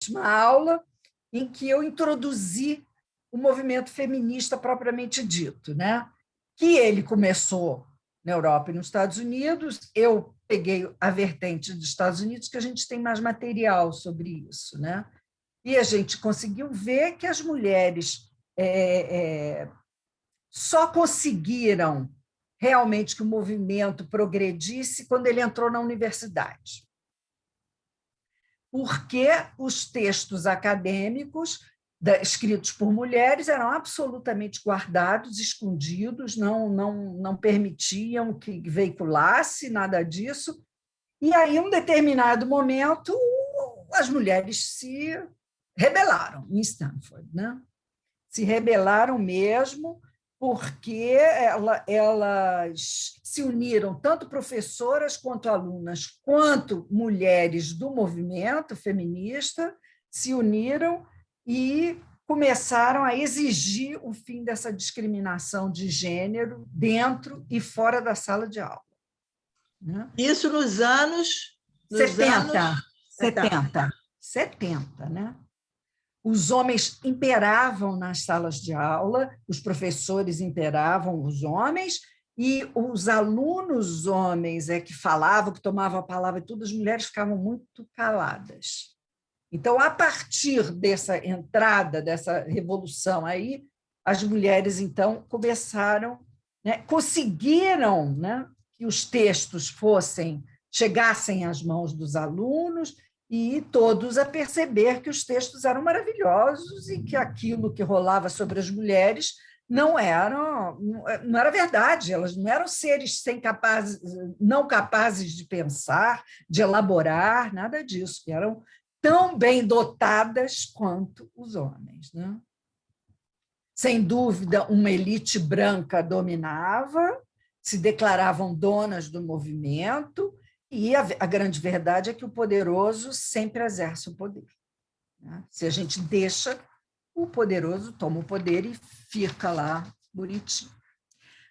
uma aula em que eu introduzi o movimento feminista propriamente dito, né? Que ele começou na Europa e nos Estados Unidos. Eu peguei a vertente dos Estados Unidos, que a gente tem mais material sobre isso, né? E a gente conseguiu ver que as mulheres só conseguiram realmente que o movimento progredisse quando ele entrou na universidade. Porque os textos acadêmicos escritos por mulheres eram absolutamente guardados, escondidos, não permitiam que veiculasse nada disso. E aí, em um determinado momento, as mulheres se rebelaram em Stanford, né? Se rebelaram mesmo, porque elas se uniram, tanto professoras quanto alunas, quanto mulheres do movimento feminista, se uniram e começaram a exigir o fim dessa discriminação de gênero dentro e fora da sala de aula. Isso nos anos... 70, né? Os homens imperavam nas salas de aula, os professores imperavam os homens, e os alunos homens que falavam, que tomavam a palavra e tudo, as mulheres ficavam muito caladas. Então, a partir dessa entrada, dessa revolução aí, as mulheres, então, começaram, né, conseguiram, né, que os textos chegassem às mãos dos alunos, e todos a perceber que os textos eram maravilhosos e que aquilo que rolava sobre as mulheres não era verdade, elas não eram seres não capazes de pensar, de elaborar, nada disso, que eram tão bem dotadas quanto os homens, né? Sem dúvida, uma elite branca dominava, se declaravam donas do movimento, e a grande verdade é que o poderoso sempre exerce o poder, né? Se a gente deixa, o poderoso toma o poder e fica lá bonitinho.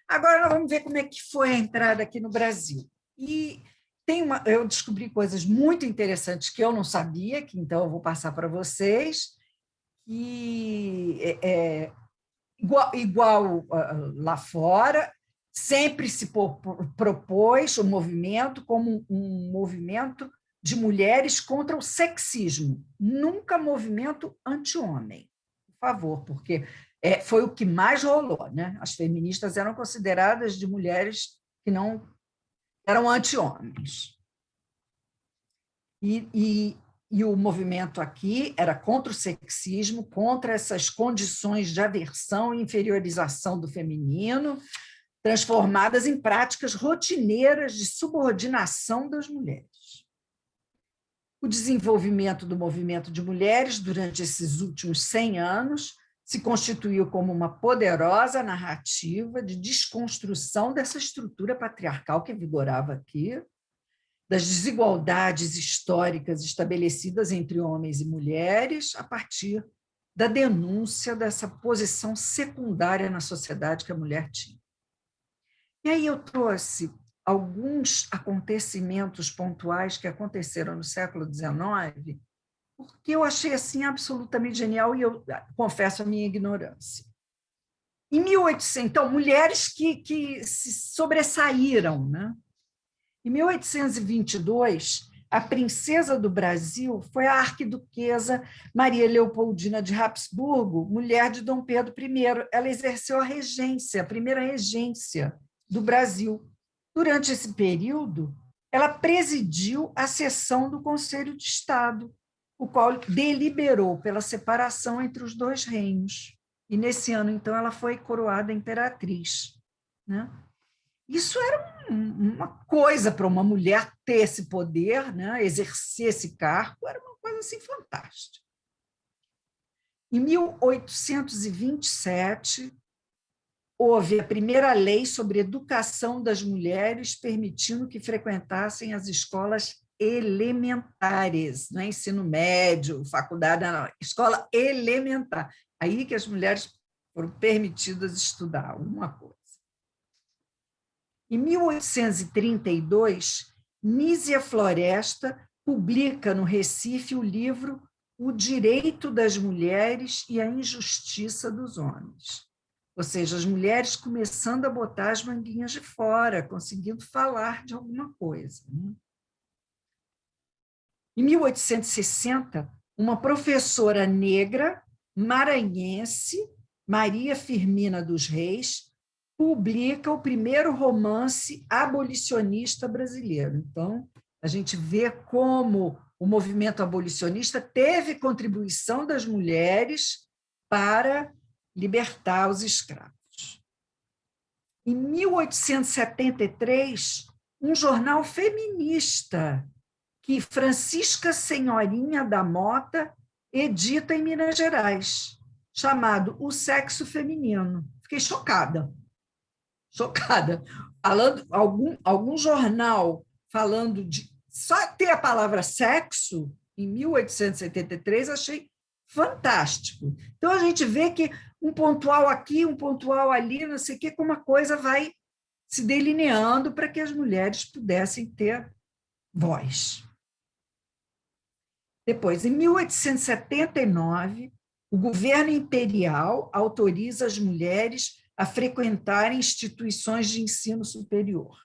Agora, nós vamos ver como é que foi a entrada aqui no Brasil. E eu descobri coisas muito interessantes que eu não sabia, que então eu vou passar para vocês, que igual lá fora, sempre se propôs o movimento como um movimento de mulheres contra o sexismo, nunca movimento anti-homem, por favor, porque foi o que mais rolou, né? As feministas eram consideradas de mulheres que não eram anti-homens. E o movimento aqui era contra o sexismo, contra essas condições de aversão e inferiorização do feminino, transformadas em práticas rotineiras de subordinação das mulheres. O desenvolvimento do movimento de mulheres durante esses últimos 100 anos se constituiu como uma poderosa narrativa de desconstrução dessa estrutura patriarcal que vigorava aqui, das desigualdades históricas estabelecidas entre homens e mulheres, a partir da denúncia dessa posição secundária na sociedade que a mulher tinha. E aí eu trouxe alguns acontecimentos pontuais que aconteceram no século XIX, porque eu achei assim absolutamente genial e eu confesso a minha ignorância. Em 1800, então, mulheres que se sobressaíram, né? Em 1822, a princesa do Brasil foi a arquiduquesa Maria Leopoldina de Habsburgo, mulher de Dom Pedro I. Ela exerceu a regência, a primeira regência do Brasil. Durante esse período, ela presidiu a sessão do Conselho de Estado, o qual deliberou pela separação entre os dois reinos. E, nesse ano, então, ela foi coroada imperatriz, né? Isso era uma coisa para uma mulher ter esse poder, né? Exercer esse cargo, era uma coisa assim fantástica. Em 1827, houve a primeira lei sobre educação das mulheres, permitindo que frequentassem as escolas elementares, não é ensino médio, faculdade, não, escola elementar. Aí que as mulheres foram permitidas estudar alguma coisa. Em 1832, Nísia Floresta publica no Recife o livro o direito das mulheres e a injustiça dos homens. Ou seja, as mulheres começando a botar as manguinhas de fora, conseguindo falar de alguma coisa. Em 1860, uma professora negra maranhense, Maria Firmina dos Reis, publica o primeiro romance abolicionista brasileiro. Então, a gente vê como o movimento abolicionista teve contribuição das mulheres para libertar os escravos. Em 1873, um jornal feminista que Francisca Senhorinha da Mota edita em Minas Gerais, chamado O Sexo Feminino. Fiquei chocada. Falando, algum jornal falando de só ter a palavra sexo, em 1873, achei fantástico. Então, a gente vê que um pontual aqui, um pontual ali, não sei o quê, como a coisa vai se delineando para que as mulheres pudessem ter voz. Depois, em 1879, o governo imperial autoriza as mulheres a frequentarem instituições de ensino superior.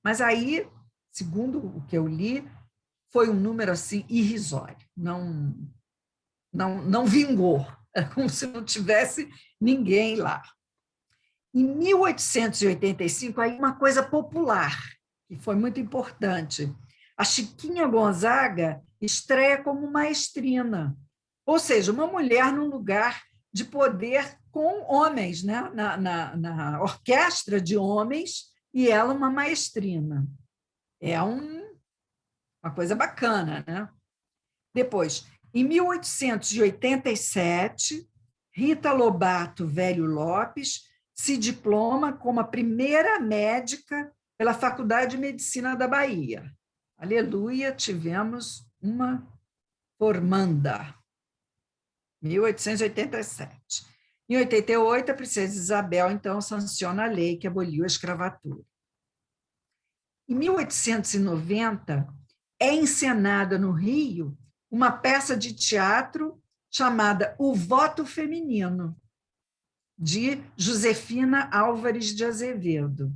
Mas aí, segundo o que eu li, foi um número assim irrisório, não vingou, é como se não tivesse ninguém lá. Em 1885, aí uma coisa popular, que foi muito importante. A Chiquinha Gonzaga estreia como maestrina, ou seja, uma mulher num lugar de poder com homens, né? na orquestra de homens, e ela uma maestrina. É uma coisa bacana, né? Depois, em 1887, Rita Lobato Velho Lopes se diploma como a primeira médica pela Faculdade de Medicina da Bahia. Aleluia, tivemos uma formanda. 1887. Em 88, a princesa Isabel, então, sanciona a lei que aboliu a escravatura. Em 1890, é encenada no Rio uma peça de teatro chamada O Voto Feminino, de Josefina Álvares de Azevedo.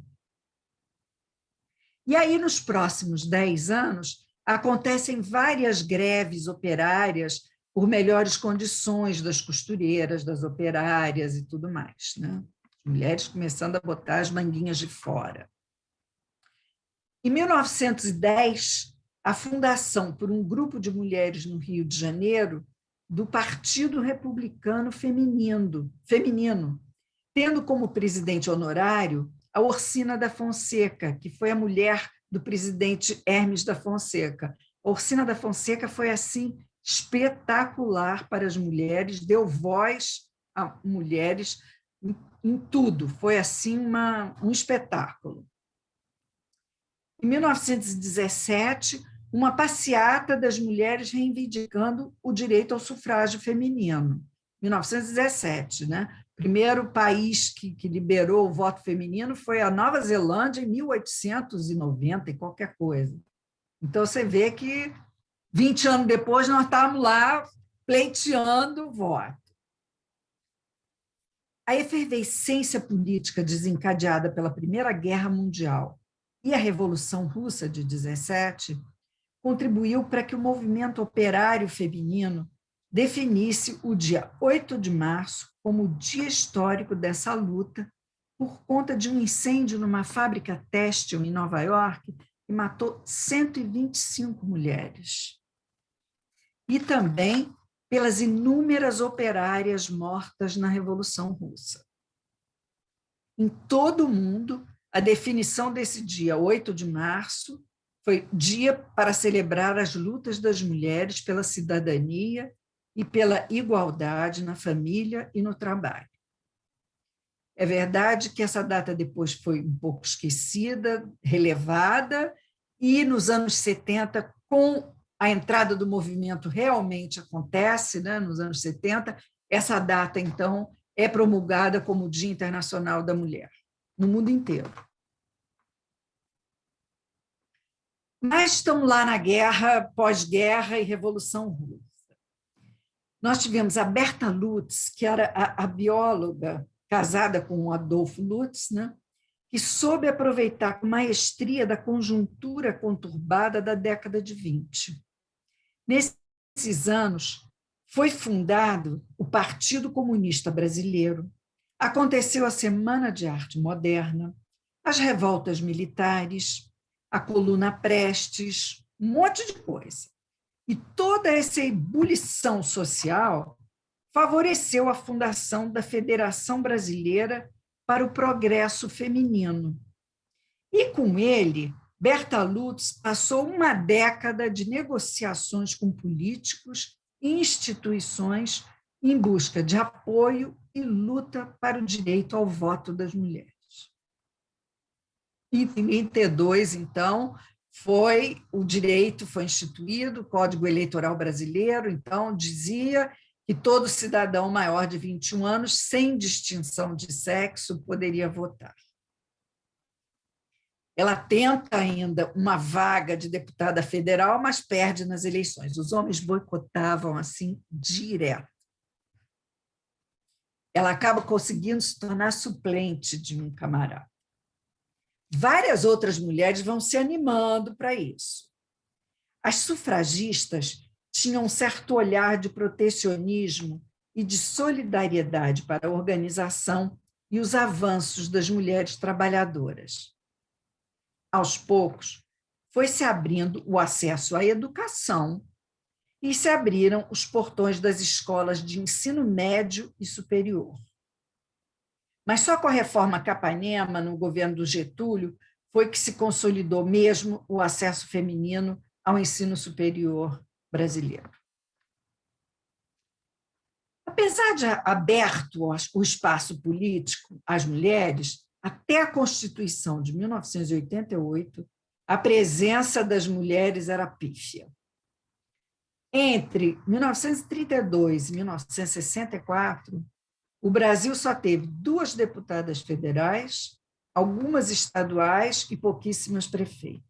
E aí, nos próximos 10 anos, acontecem várias greves operárias por melhores condições das costureiras, das operárias e tudo mais, né? Mulheres começando a botar as manguinhas de fora. Em 1910, a fundação por um grupo de mulheres no Rio de Janeiro do Partido Republicano Feminino, tendo como presidente honorário a Orsina da Fonseca, que foi a mulher do presidente Hermes da Fonseca. A Orsina da Fonseca foi, assim, espetacular para as mulheres, deu voz a mulheres em tudo, foi, assim, um espetáculo. Em 1917, uma passeata das mulheres reivindicando o direito ao sufrágio feminino. 1917, né? O primeiro país que liberou o voto feminino foi a Nova Zelândia, em 1890 e qualquer coisa. Então, você vê que 20 anos depois nós estávamos lá pleiteando o voto. A efervescência política desencadeada pela Primeira Guerra Mundial e a Revolução Russa de 17 contribuiu para que o movimento operário feminino definisse o dia 8 de março como o dia histórico dessa luta por conta de um incêndio numa fábrica têxtil em Nova York que matou 125 mulheres. E também pelas inúmeras operárias mortas na Revolução Russa. Em todo o mundo, a definição desse dia 8 de março foi dia para celebrar as lutas das mulheres pela cidadania e pela igualdade na família e no trabalho. É verdade que essa data depois foi um pouco esquecida, relevada, e nos anos 70, com a entrada do movimento realmente acontece, né, nos anos 70, essa data, então, é promulgada como o Dia Internacional da Mulher, no mundo inteiro. Mas estão lá na guerra, pós-guerra e Revolução Russa. Nós tivemos a Berta Lutz, que era a bióloga casada com o Adolfo Lutz, né? Que soube aproveitar com maestria da conjuntura conturbada da década de 20. Nesses anos, foi fundado o Partido Comunista Brasileiro, aconteceu a Semana de Arte Moderna, as revoltas militares, a Coluna Prestes, um monte de coisa. E toda essa ebulição social favoreceu a fundação da Federação Brasileira para o Progresso Feminino. E, com ele, Berta Lutz passou uma década de negociações com políticos e instituições em busca de apoio e luta para o direito ao voto das mulheres. Em 1932, então, o direito foi instituído, o Código Eleitoral Brasileiro, então, dizia que todo cidadão maior de 21 anos, sem distinção de sexo, poderia votar. Ela tenta ainda uma vaga de deputada federal, mas perde nas eleições. Os homens boicotavam assim direto. Ela acaba conseguindo se tornar suplente de um camarada. Várias outras mulheres vão se animando para isso. As sufragistas tinham um certo olhar de protecionismo e de solidariedade para a organização e os avanços das mulheres trabalhadoras. Aos poucos, foi se abrindo o acesso à educação e se abriram os portões das escolas de ensino médio e superior. Mas só com a reforma Capanema, no governo do Getúlio, foi que se consolidou mesmo o acesso feminino ao ensino superior brasileiro. Apesar de aberto o espaço político às mulheres, até a Constituição de 1988, a presença das mulheres era pífia. Entre 1932 e 1964, o Brasil só teve 2 deputadas federais, algumas estaduais e pouquíssimas prefeitas.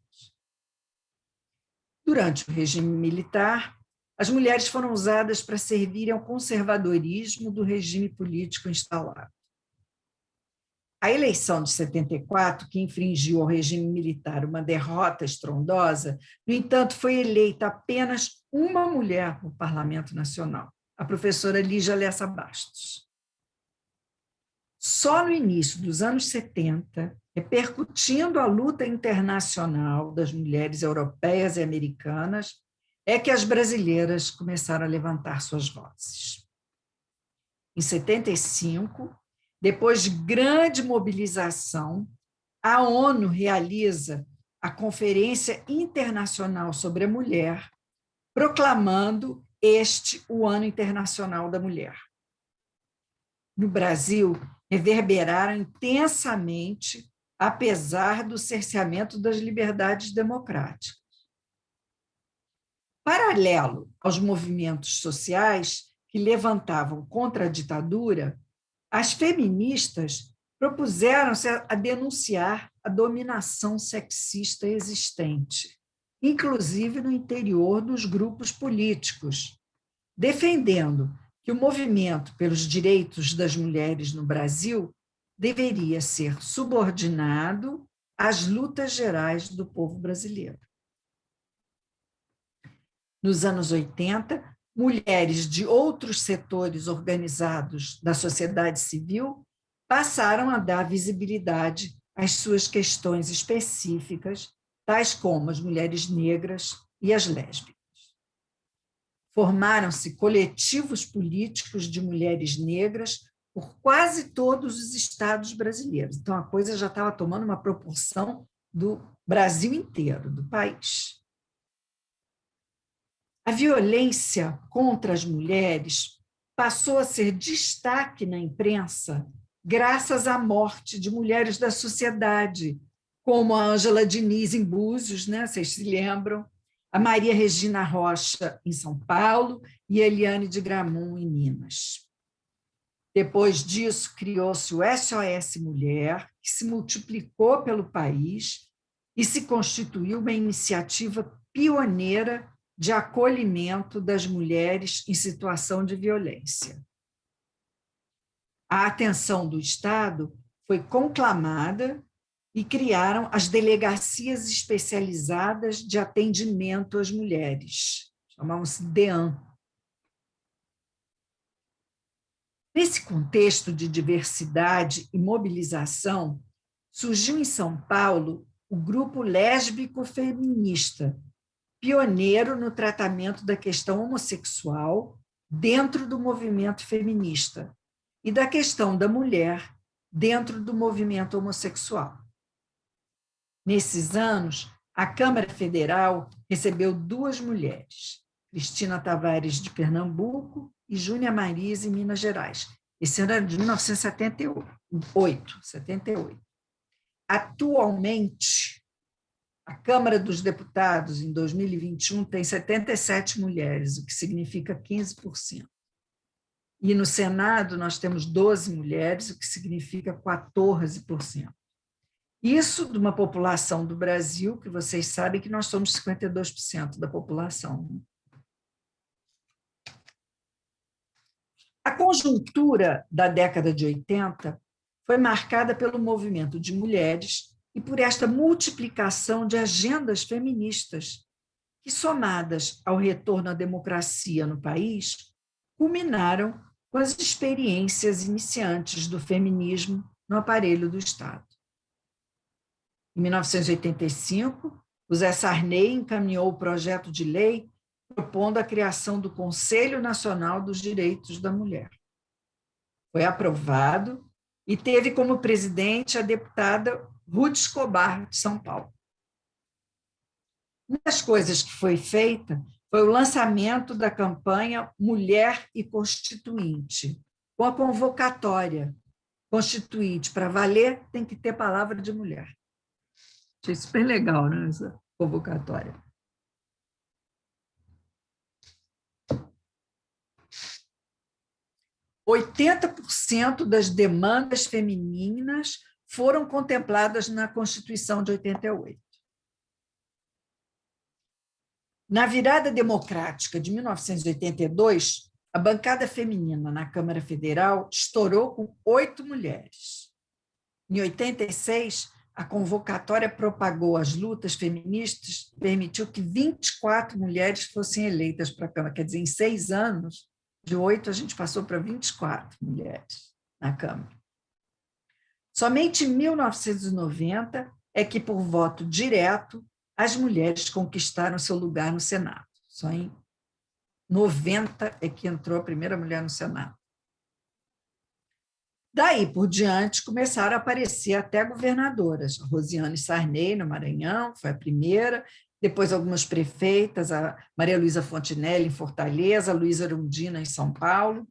Durante o regime militar, as mulheres foram usadas para servirem ao conservadorismo do regime político instalado. A eleição de 74, que infringiu ao regime militar uma derrota estrondosa, no entanto, foi eleita apenas uma mulher no Parlamento Nacional, a professora Lígia Lessa Bastos. Só no início dos anos 70, repercutindo a luta internacional das mulheres europeias e americanas, é que as brasileiras começaram a levantar suas vozes. Em 75, depois de grande mobilização, a ONU realiza a Conferência Internacional sobre a Mulher, proclamando este o Ano Internacional da Mulher. No Brasil, reverberaram intensamente, apesar do cerceamento das liberdades democráticas. Paralelo aos movimentos sociais que levantavam contra a ditadura, as feministas propuseram-se a denunciar a dominação sexista existente, inclusive no interior dos grupos políticos, defendendo que o movimento pelos direitos das mulheres no Brasil deveria ser subordinado às lutas gerais do povo brasileiro. Nos anos 80, mulheres de outros setores organizados da sociedade civil passaram a dar visibilidade às suas questões específicas, tais como as mulheres negras e as lésbicas. Formaram-se coletivos políticos de mulheres negras por quase todos os estados brasileiros. Então, a coisa já estava tomando uma proporção do Brasil inteiro, do país. A violência contra as mulheres passou a ser destaque na imprensa graças à morte de mulheres da sociedade, como a Ângela Diniz em Búzios, né? Vocês se lembram? A Maria Regina Rocha, em São Paulo, e a Eliane de Gramont, em Minas. Depois disso, criou-se o SOS Mulher, que se multiplicou pelo país e se constituiu uma iniciativa pioneira de acolhimento das mulheres em situação de violência. A atenção do Estado foi conclamada e criaram as delegacias especializadas de atendimento às mulheres, chamavam-se DEAN. Nesse contexto de diversidade e mobilização, surgiu em São Paulo o Grupo Lésbico Feminista, pioneiro no tratamento da questão homossexual dentro do movimento feminista e da questão da mulher dentro do movimento homossexual. Nesses anos, a Câmara Federal recebeu 2 mulheres, Cristina Tavares, de Pernambuco, e Júnia Marisa, em Minas Gerais. Esse ano era de 1978. Atualmente, a Câmara dos Deputados, em 2021, tem 77 mulheres, o que significa 15%. E no Senado, nós temos 12 mulheres, o que significa 14%. Isso de uma população do Brasil, que vocês sabem que nós somos 52% da população. A conjuntura da década de 80 foi marcada pelo movimento de mulheres e por esta multiplicação de agendas feministas que, somadas ao retorno à democracia no país, culminaram com as experiências iniciantes do feminismo no aparelho do Estado. Em 1985, o Zé Sarney encaminhou o projeto de lei propondo a criação do Conselho Nacional dos Direitos da Mulher. Foi aprovado e teve como presidente a deputada Ruth Escobar, de São Paulo. Uma das coisas que foi feita foi o lançamento da campanha Mulher e Constituinte, com a convocatória Constituinte. Para valer, tem que ter palavra de mulher. Achei super legal, né, essa convocatória. ,80% das demandas femininas foram contempladas na Constituição de 88. Na virada democrática de 1982, a bancada feminina na Câmara Federal estourou com 8 mulheres. Em 86, a convocatória propagou as lutas feministas, permitiu que 24 mulheres fossem eleitas para a Câmara. Quer dizer, em 6 anos, de 8 a gente passou para 24 mulheres na Câmara. Somente em 1990 é que, por voto direto, as mulheres conquistaram seu lugar no Senado. Só em 90 é que entrou a primeira mulher no Senado. Daí por diante, começaram a aparecer até governadoras. A Rosiane Sarney, no Maranhão, foi a primeira, depois algumas prefeitas, a Maria Luísa Fontinelli, em Fortaleza, a Luísa Arundina, em São Paulo.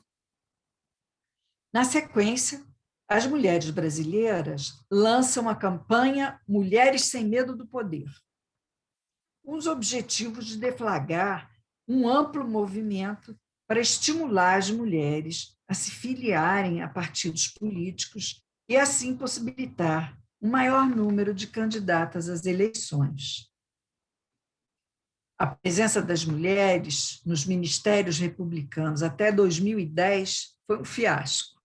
Na sequência, as mulheres brasileiras lançam a campanha Mulheres Sem Medo do Poder, com os objetivos de deflagrar um amplo movimento para estimular as mulheres a se filiarem a partidos políticos e, assim, possibilitar um maior número de candidatas às eleições. A presença das mulheres nos ministérios republicanos até 2010 foi um fiasco.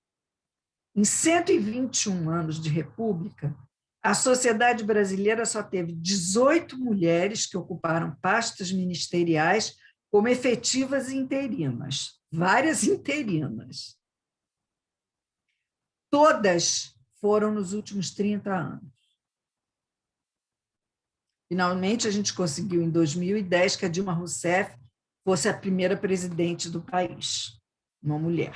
Em 121 anos de república, a sociedade brasileira só teve 18 mulheres que ocuparam pastas ministeriais como efetivas e interinas, várias interinas. Todas foram nos últimos 30 anos. Finalmente, a gente conseguiu, em 2010, que a Dilma Rousseff fosse a primeira presidente do país, uma mulher.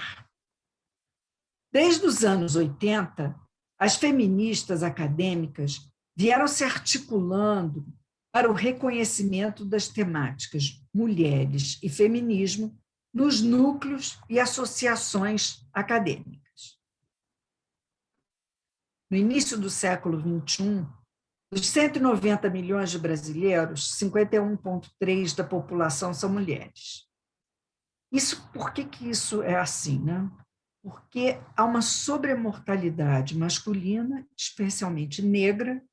Desde os anos 80, as feministas acadêmicas vieram se articulando para o reconhecimento das temáticas mulheres e feminismo nos núcleos e associações acadêmicas. No início do século XXI, dos 190 milhões de brasileiros, 51,3% da população são mulheres. Por que isso é assim, né? Porque há uma sobremortalidade masculina, especialmente negra,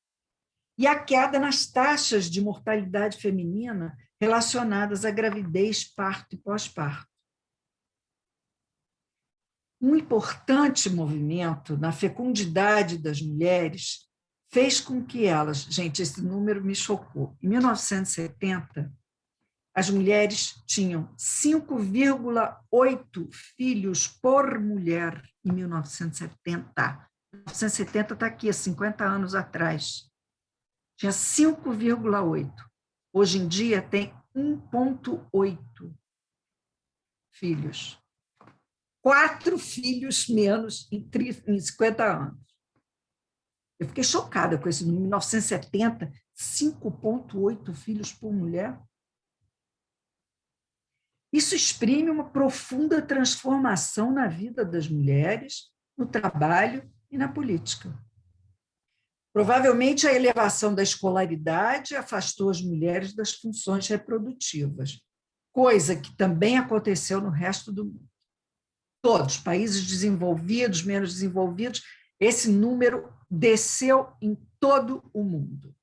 e a queda nas taxas de mortalidade feminina relacionadas à gravidez, parto e pós-parto. Um importante movimento na fecundidade das mulheres fez com que elas, gente, esse número me chocou, em 1970, as mulheres tinham 5,8 filhos por mulher em 1970. 1970 está aqui, há 50 anos atrás. Tinha 5,8. Hoje em dia tem 1,8 filhos. 4 filhos menos em 50 anos. Eu fiquei chocada com esse número. Em 1970, 5,8 filhos por mulher. Isso exprime uma profunda transformação na vida das mulheres, no trabalho e na política. Provavelmente, a elevação da escolaridade afastou as mulheres das funções reprodutivas, coisa que também aconteceu no resto do mundo. Todos, países desenvolvidos, menos desenvolvidos, esse número desceu em todo o mundo.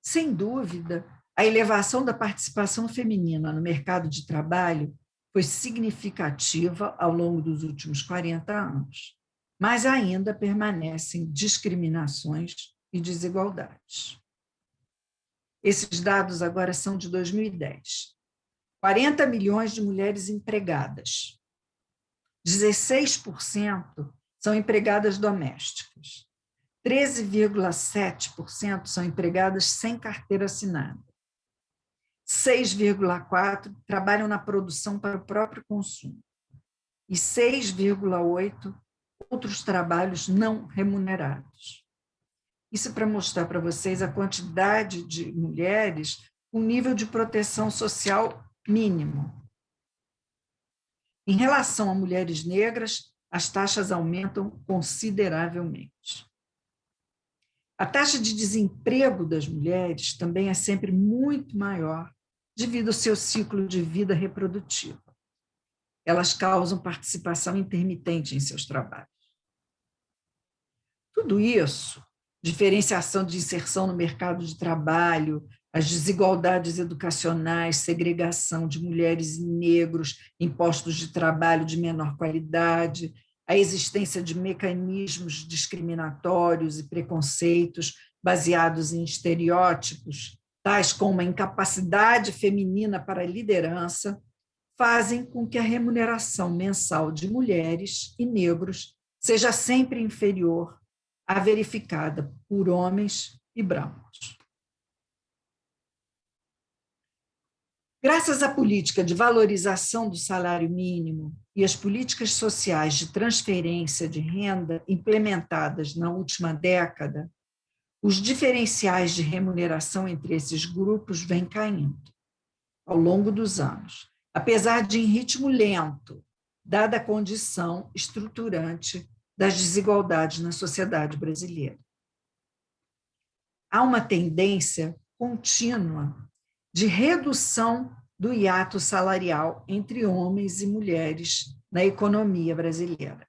Sem dúvida, a elevação da participação feminina no mercado de trabalho foi significativa ao longo dos últimos 40 anos, mas ainda permanecem discriminações e desigualdades. Esses dados agora são de 2010. 40 milhões de mulheres empregadas. 16% são empregadas domésticas. 13,7% são empregadas sem carteira assinada. 6,4% trabalham na produção para o próprio consumo. E 6,8% outros trabalhos não remunerados. Isso é para mostrar para vocês a quantidade de mulheres com nível de proteção social mínimo. Em relação a mulheres negras, as taxas aumentam consideravelmente. A taxa de desemprego das mulheres também é sempre muito maior devido ao seu ciclo de vida reprodutiva. Elas causam participação intermitente em seus trabalhos. Tudo isso, diferenciação de inserção no mercado de trabalho, as desigualdades educacionais, segregação de mulheres e negros em postos de trabalho de menor qualidade, a existência de mecanismos discriminatórios e preconceitos baseados em estereótipos, tais como a incapacidade feminina para a liderança, fazem com que a remuneração mensal de mulheres e negros seja sempre inferior à verificada por homens e brancos. Graças à política de valorização do salário mínimo e às políticas sociais de transferência de renda implementadas na última década, os diferenciais de remuneração entre esses grupos vêm caindo ao longo dos anos, apesar de em ritmo lento, dada a condição estruturante das desigualdades na sociedade brasileira. Há uma tendência contínua de redução do hiato salarial entre homens e mulheres na economia brasileira.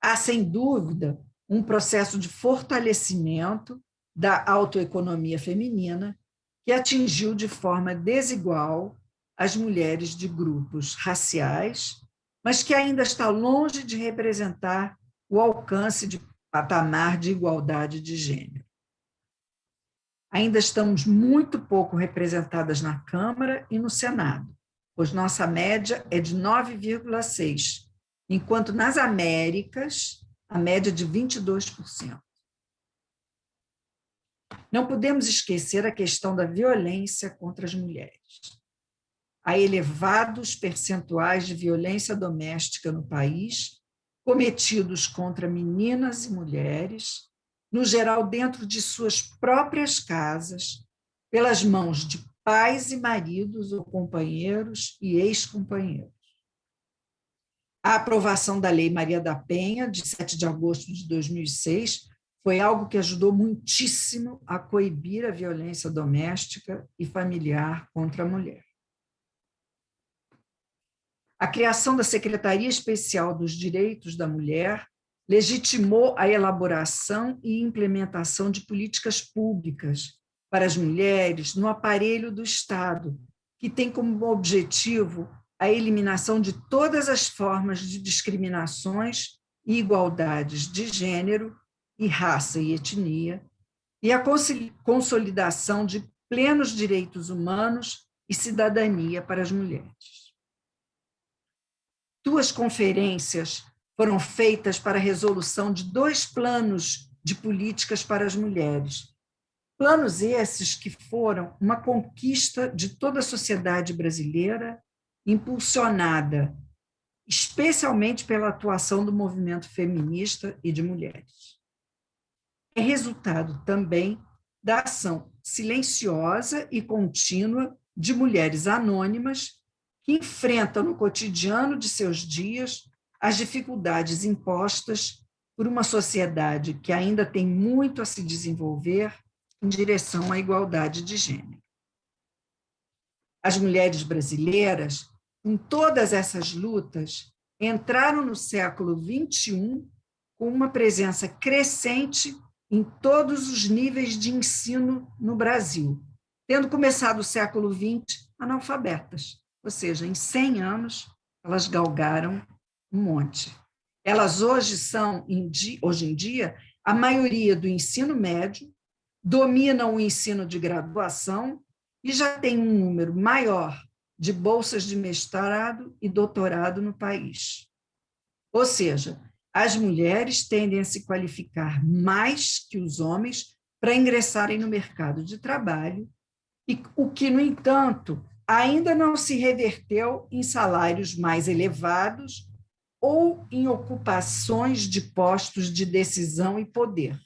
Há, sem dúvida, um processo de fortalecimento da autoeconomia feminina que atingiu de forma desigual as mulheres de grupos raciais, mas que ainda está longe de representar o alcance de patamar de igualdade de gênero. Ainda estamos muito pouco representadas na Câmara e no Senado, pois nossa média é de 9,6%, enquanto nas Américas a média é de 22%. Não podemos esquecer a questão da violência contra as mulheres. Há elevados percentuais de violência doméstica no país, cometidos contra meninas e mulheres, no geral dentro de suas próprias casas, pelas mãos de pais e maridos ou companheiros e ex-companheiros. A aprovação da Lei Maria da Penha, de 7 de agosto de 2006, foi algo que ajudou muitíssimo a coibir a violência doméstica e familiar contra a mulher. A criação da Secretaria Especial dos Direitos da Mulher legitimou a elaboração e implementação de políticas públicas para as mulheres no aparelho do Estado, que tem como objetivo a eliminação de todas as formas de discriminações e igualdades de gênero e raça e etnia, e a consolidação de plenos direitos humanos e cidadania para as mulheres. 2 conferências foram feitas para a resolução de 2 planos de políticas para as mulheres. Planos esses que foram uma conquista de toda a sociedade brasileira, impulsionada especialmente pela atuação do movimento feminista e de mulheres. É resultado também da ação silenciosa e contínua de mulheres anônimas que enfrentam no cotidiano de seus dias as dificuldades impostas por uma sociedade que ainda tem muito a se desenvolver em direção à igualdade de gênero. As mulheres brasileiras, em todas essas lutas, entraram no século XXI com uma presença crescente em todos os níveis de ensino no Brasil, tendo começado o século XX analfabetas, ou seja, em 100 anos elas galgaram um monte. Elas hoje em dia, a maioria do ensino médio, dominam o ensino de graduação e já tem um número maior de bolsas de mestrado e doutorado no país. Ou seja, as mulheres tendem a se qualificar mais que os homens para ingressarem no mercado de trabalho, e o que, no entanto, ainda não se reverteu em salários mais elevados ou em ocupações de postos de decisão e poder,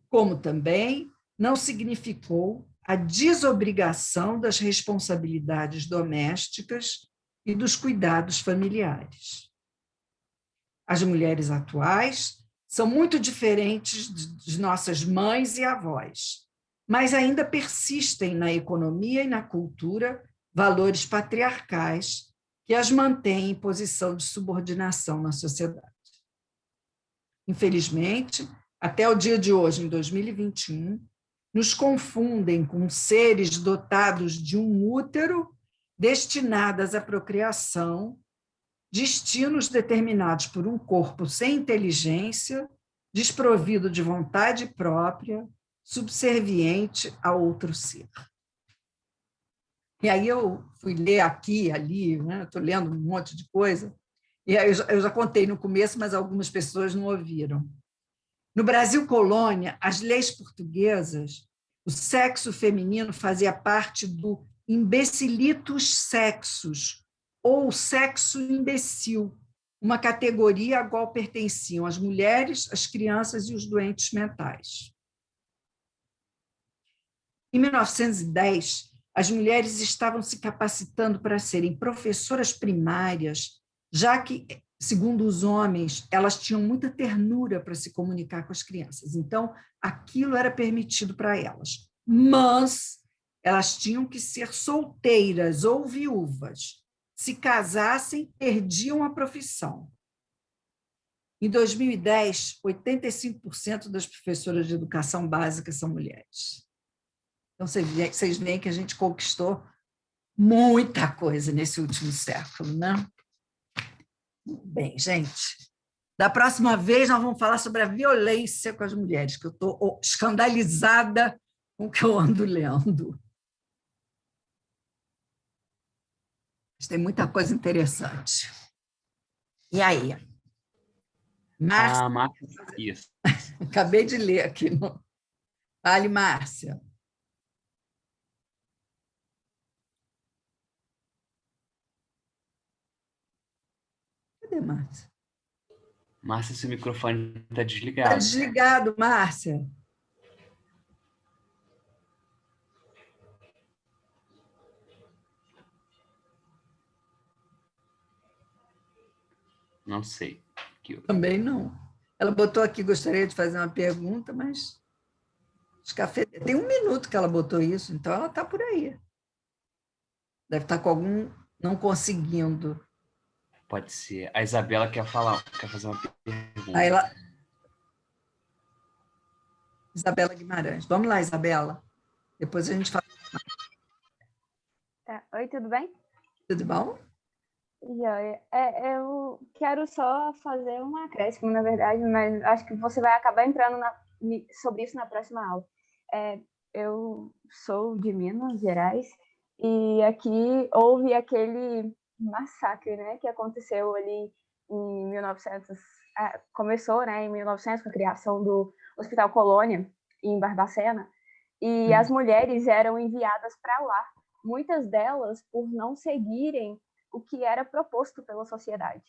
como também não significou a desobrigação das responsabilidades domésticas e dos cuidados familiares. As mulheres atuais são muito diferentes de nossas mães e avós, mas ainda persistem na economia e na cultura valores patriarcais que as mantêm em posição de subordinação na sociedade. Infelizmente, até o dia de hoje, em 2021, nos confundem com seres dotados de um útero destinadas à procriação, destinos determinados por um corpo sem inteligência, desprovido de vontade própria, subserviente a outro ser. E aí eu fui ler aqui, ali, né? Estou lendo um monte de coisa, e aí eu já contei no começo, mas algumas pessoas não ouviram. No Brasil colônia, as leis portuguesas, o sexo feminino fazia parte do imbecilitus sexus, ou sexo imbecil, uma categoria a qual pertenciam as mulheres, as crianças e os doentes mentais. Em 1910, as mulheres estavam se capacitando para serem professoras primárias, já que, segundo os homens, elas tinham muita ternura para se comunicar com as crianças. Então, aquilo era permitido para elas. Mas elas tinham que ser solteiras ou viúvas. Se casassem, perdiam a profissão. Em 2010, 85% das professoras de educação básica são mulheres. Então, vocês veem que a gente conquistou muita coisa nesse último século, né? Bem, gente, da próxima vez nós vamos falar sobre a violência com as mulheres, que eu estou escandalizada com o que eu ando lendo. Mas tem muita coisa interessante. E aí? Márcia? Márcia, isso. Acabei de ler aqui. Fale, Márcia. Cadê Márcia? Márcia, seu microfone está Está desligado. desligado, Márcia. Não sei. Também não. Ela botou aqui, gostaria de fazer uma pergunta, mas tem 1 minuto que ela botou isso, então ela está por aí. Deve estar com algum não conseguindo. Pode ser. A Isabela quer fazer uma pergunta. Aí Isabela Guimarães. Vamos lá, Isabela. Depois a gente fala. Tá. Oi, tudo bem? Tudo bom? Joia. Eu quero só fazer um acréscimo, na verdade, mas acho que você vai acabar entrando sobre isso na próxima aula. Eu sou de Minas Gerais e aqui houve aquele massacre, né, que aconteceu ali em 1900, começou, né, em 1900 com a criação do Hospital Colônia em Barbacena, e as mulheres eram enviadas para lá, muitas delas por não seguirem o que era proposto pela sociedade.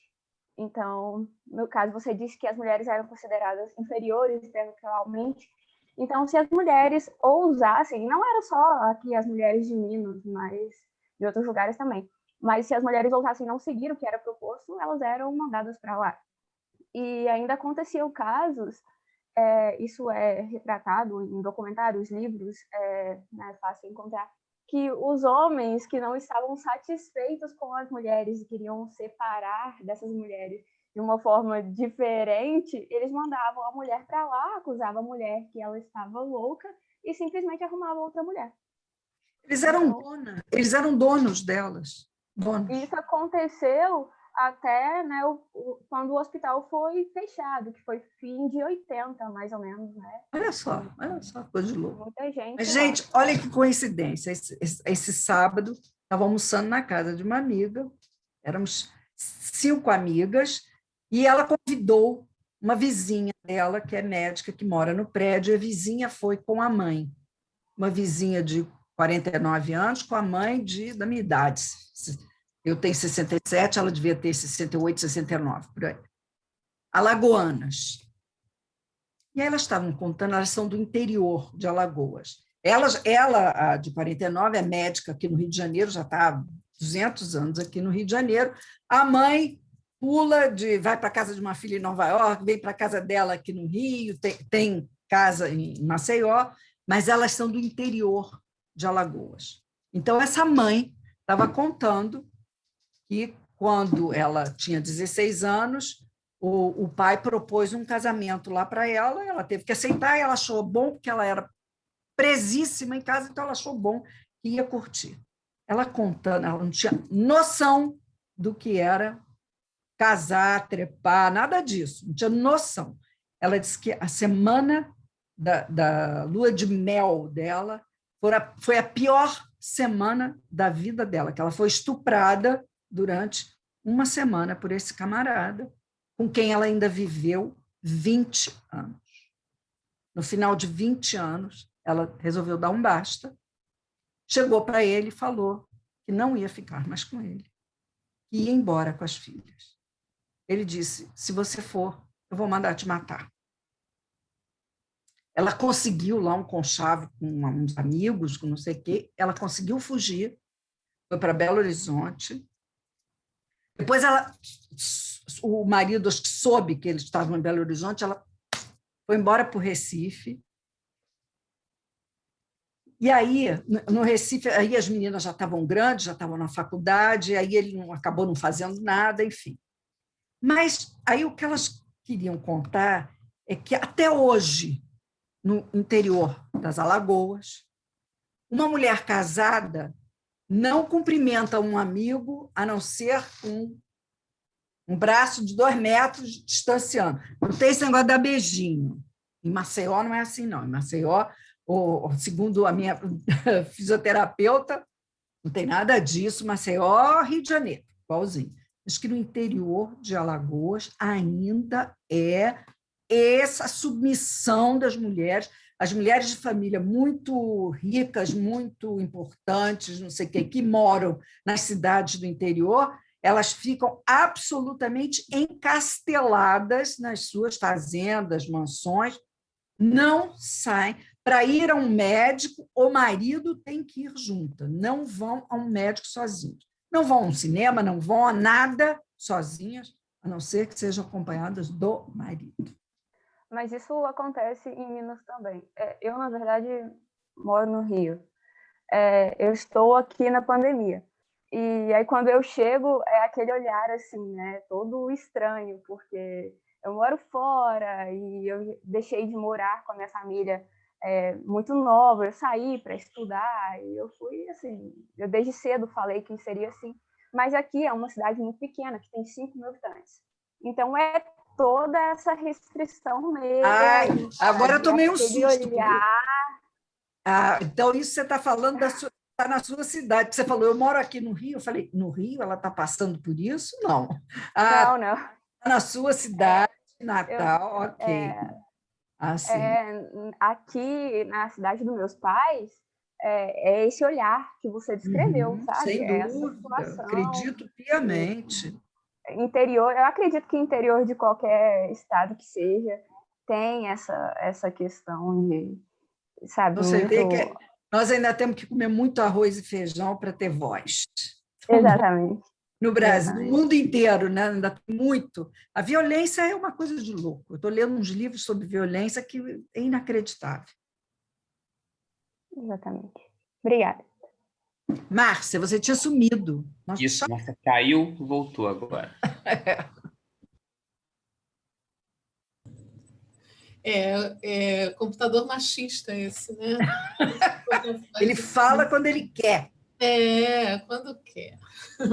Então, no caso, você disse que as mulheres eram consideradas inferiores intelectualmente. Então, se as mulheres ousassem, não era só aqui as mulheres de Minas, mas de outros lugares também, mas se as mulheres ousassem não seguir o que era proposto, elas eram mandadas para lá. E ainda aconteciam casos, isso é retratado em documentários, livros, é fácil encontrar, que os homens que não estavam satisfeitos com as mulheres e queriam separar dessas mulheres de uma forma diferente, eles mandavam a mulher para lá, acusavam a mulher que ela estava louca e simplesmente arrumavam outra mulher. Eles eram eles eram donos delas. Donos. Isso aconteceu até, né, quando o hospital foi fechado, que foi fim de 80, mais ou menos, né? Olha só, coisa de louco. Muita gente. Mas, gente, olha que coincidência. Esse sábado, estava almoçando na casa de uma amiga, éramos 5 amigas, e ela convidou uma vizinha dela, que é médica, que mora no prédio, e a vizinha foi com a mãe, uma vizinha de 49 anos, com a mãe da minha idade. Eu tenho 67, ela devia ter 68, 69, por aí. Alagoanas. E aí elas estavam contando, elas são do interior de Alagoas. Ela, a de 49, é médica aqui no Rio de Janeiro, já está há 200 anos aqui no Rio de Janeiro. A mãe vai para a casa de uma filha em Nova York, vem para a casa dela aqui no Rio, tem casa em Maceió, mas elas são do interior de Alagoas. Então, essa mãe estava contando que, quando ela tinha 16 anos, o pai propôs um casamento lá para ela teve que aceitar, e ela achou bom, porque ela era presíssima em casa, então ela achou bom que ia curtir. Ela contando, ela não tinha noção do que era casar, trepar, nada disso, não tinha noção. Ela disse que a semana da lua de mel dela foi a pior semana da vida dela, que ela foi estuprada durante uma semana por esse camarada, com quem ela ainda viveu 20 anos. No final de 20 anos, ela resolveu dar um basta, chegou para ele e falou que não ia ficar mais com ele, que ia embora com as filhas. Ele disse: se você for, eu vou mandar te matar. Ela conseguiu lá um conchavo com uns amigos, com não sei o quê, ela conseguiu fugir, foi para Belo Horizonte. Depois o marido, acho que soube que eles estavam em Belo Horizonte, ela foi embora para o Recife. E aí, no Recife, aí as meninas já estavam grandes, já estavam na faculdade, aí ele acabou não fazendo nada, enfim. Mas aí o que elas queriam contar é que, até hoje, no interior das Alagoas, uma mulher casada não cumprimenta um amigo, a não ser com um braço de 2 metros distanciando. Não tem esse negócio de dar beijinho. Em Maceió não é assim, não. Em Maceió, segundo a minha fisioterapeuta, não tem nada disso. Maceió, Rio de Janeiro, igualzinho. Acho que no interior de Alagoas ainda é essa submissão das mulheres, as mulheres de família muito ricas, muito importantes, não sei o quê, que moram nas cidades do interior, elas ficam absolutamente encasteladas nas suas fazendas, mansões, não saem. Para ir a um médico, o marido tem que ir junto, não vão a um médico sozinhos. Não vão a um cinema, não vão a nada sozinhas, a não ser que sejam acompanhadas do marido. Mas isso acontece em Minas também. Eu, na verdade, moro no Rio. Eu estou aqui na pandemia. E aí, quando eu chego, é aquele olhar, assim, né, todo estranho, porque eu moro fora e eu deixei de morar com a minha família muito nova, eu saí para estudar, e eu fui assim, eu desde cedo falei que seria assim, mas aqui é uma cidade muito pequena, que tem 5 mil habitantes. Então, é toda essa restrição mesmo. Agora eu tomei um aquele susto. olhar. Então, isso você está falando tá na sua cidade. Você falou, eu moro aqui no Rio. Eu falei, no Rio ela está passando por isso? Não. Não. Tá na sua cidade, Natal, ok. Sim. Aqui na cidade dos meus pais, é esse olhar que você descreveu, sabe? Sem Essa dúvida, situação. acredito piamente. Interior, eu acredito que interior de qualquer estado que seja, tem essa questão de, sabe, Você vê muito... que nós ainda temos que comer muito arroz e feijão para ter voz. Exatamente. No Brasil, no Exatamente. mundo inteiro, né? Ainda tem muito. A violência é uma coisa de louco. Eu estou lendo uns livros sobre violência que é inacreditável. Exatamente. Obrigada. Márcia, você tinha sumido. Isso, Márcia caiu, voltou agora. Computador machista esse, né? Ele fala quando ele quer. Quando quer.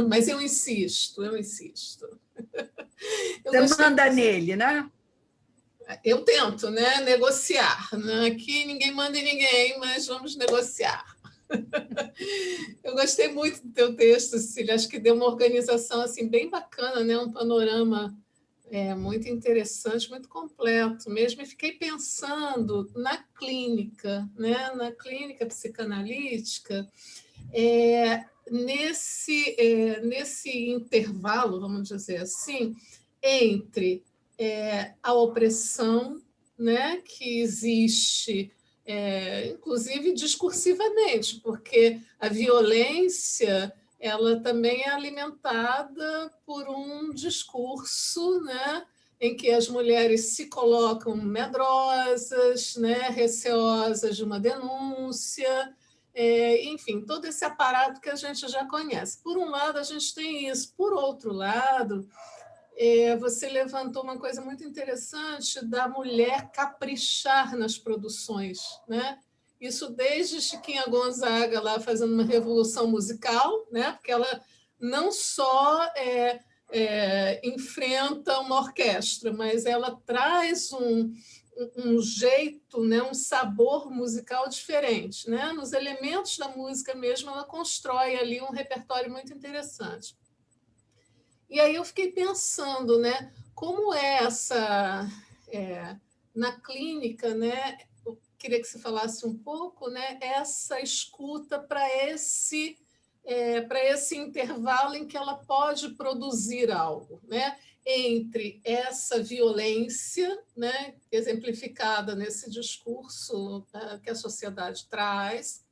Mas eu insisto. Você manda nele, né? Eu tento, né, negociar. Né? Aqui ninguém manda em ninguém, mas vamos negociar. Eu gostei muito do teu texto, Cecília. Acho que deu uma organização assim, bem bacana, né? Um panorama muito interessante, muito completo mesmo. E fiquei pensando na clínica, né? Na clínica psicanalítica, nesse intervalo, vamos dizer assim, entre a opressão, né, que existe, inclusive discursivamente, porque a violência ela também é alimentada por um discurso, né, em que as mulheres se colocam medrosas, né, receosas de uma denúncia, enfim, todo esse aparato que a gente já conhece. Por um lado, a gente tem isso. Por outro lado, você levantou uma coisa muito interessante da mulher caprichar nas produções, né? Isso desde Chiquinha Gonzaga lá fazendo uma revolução musical, né? Porque ela não só enfrenta uma orquestra, mas ela traz um jeito, né? Um sabor musical diferente, né? Nos elementos da música mesmo, ela constrói ali um repertório muito interessante. E aí eu fiquei pensando, né, como na clínica, né, eu queria que você falasse um pouco, né, essa escuta para esse intervalo em que ela pode produzir algo, né, entre essa violência, né, exemplificada nesse discurso que a sociedade traz,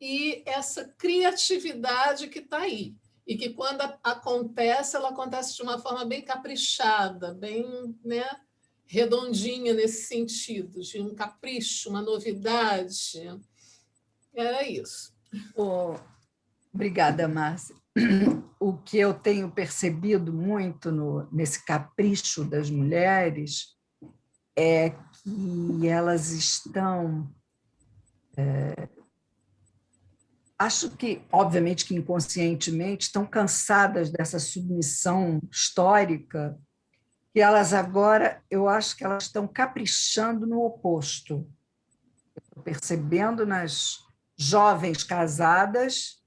e essa criatividade que está aí. E que, quando acontece, ela acontece de uma forma bem caprichada, bem, né, redondinha nesse sentido, de um capricho, uma novidade. Era isso. Obrigada, Márcia. O que eu tenho percebido muito nesse capricho das mulheres é que elas estão... Acho que, obviamente, que inconscientemente estão cansadas dessa submissão histórica, que elas agora, eu acho que elas estão caprichando no oposto. Estou percebendo nas jovens casadas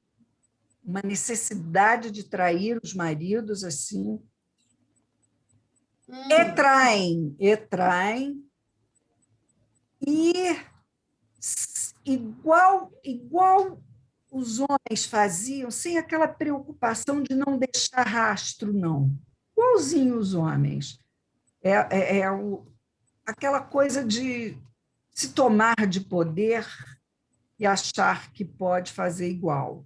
uma necessidade de trair os maridos assim. E traem, e igual os homens faziam, sem aquela preocupação de não deixar rastro, não. Igualzinho os homens. Aquela coisa de se tomar de poder e achar que pode fazer igual.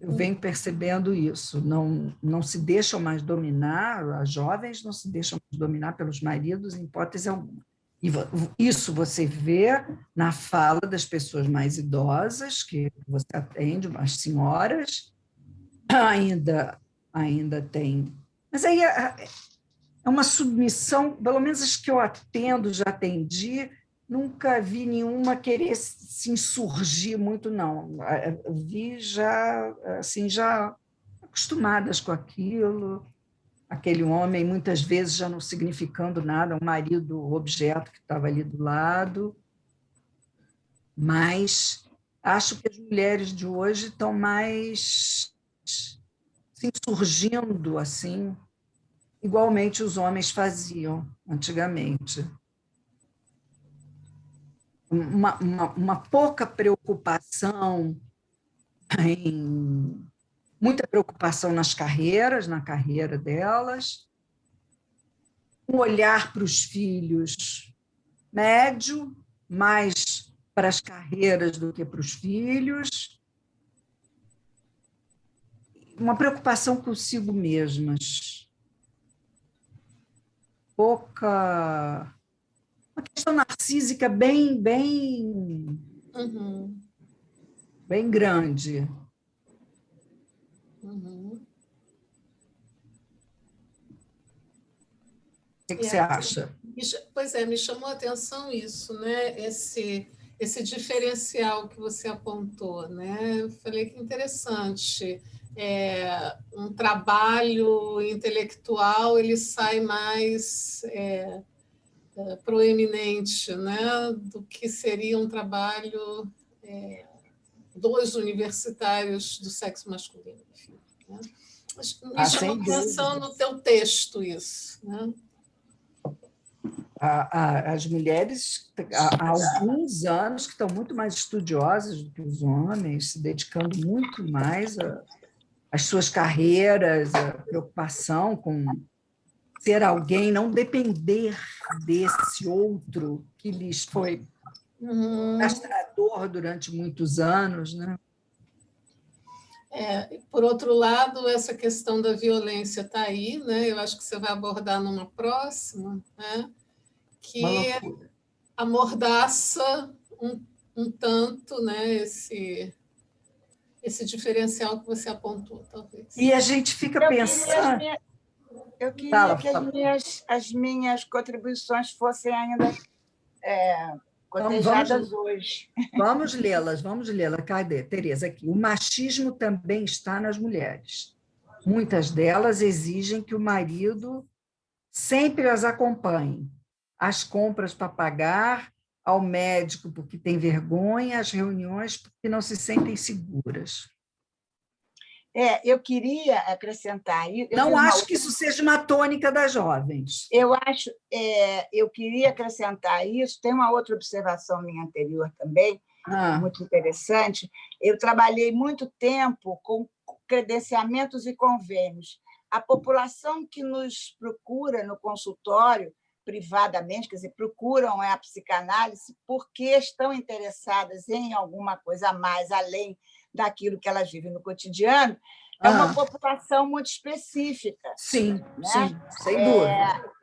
Eu venho percebendo isso. Não se deixam mais dominar, as jovens não se deixam mais dominar pelos maridos em hipótese alguma. E isso você vê na fala das pessoas mais idosas, que você atende, as senhoras, ainda tem. Mas aí é uma submissão, pelo menos as que eu atendo, já atendi, nunca vi nenhuma querer se insurgir muito, não. Eu vi já, assim, já acostumadas com aquilo, aquele homem muitas vezes já não significando nada, o marido, o objeto que estava ali do lado. Mas acho que as mulheres de hoje estão mais se insurgindo assim, igualmente os homens faziam antigamente. Uma pouca preocupação muita preocupação nas carreiras, na carreira delas, um olhar para os filhos médio, mais para as carreiras do que para os filhos, uma preocupação consigo mesmas, pouca, uma questão narcísica bem grande. O que você acha? Pois é, me chamou a atenção isso, né? Esse diferencial que você apontou, né? Eu falei que interessante. Um trabalho intelectual ele sai mais proeminente, né? Do que seria um trabalho dos universitários do sexo masculino. Enfim, né? Me chamou a atenção no teu texto isso, né? As mulheres, há alguns anos, que estão muito mais estudiosas do que os homens, se dedicando muito mais às suas carreiras, a preocupação com ser alguém, não depender desse outro que lhes foi castrador durante muitos anos, né? Por outro lado, essa questão da violência está aí, né? Eu acho que você vai abordar numa próxima, né? Que amordaça um tanto, né, esse diferencial que você apontou, talvez. E a gente fica pensando... Eu queria que as minhas contribuições fossem ainda cotejadas hoje. Vamos lê-las. Cadê, Tereza? Aqui. O machismo também está nas mulheres. Muitas delas exigem que o marido sempre as acompanhe. Às compras para pagar, ao médico porque tem vergonha, às reuniões porque não se sentem seguras. Eu queria acrescentar... Não acho que isso seja uma tônica das jovens. Eu queria acrescentar isso. Tem uma outra observação minha anterior também, muito interessante. Eu trabalhei muito tempo com credenciamentos e convênios. A população que nos procura no consultório, privadamente, quer dizer, procuram a psicanálise porque estão interessadas em alguma coisa a mais, além daquilo que elas vivem no cotidiano, é uma população muito específica. Sim, né? Sim, sem dúvida.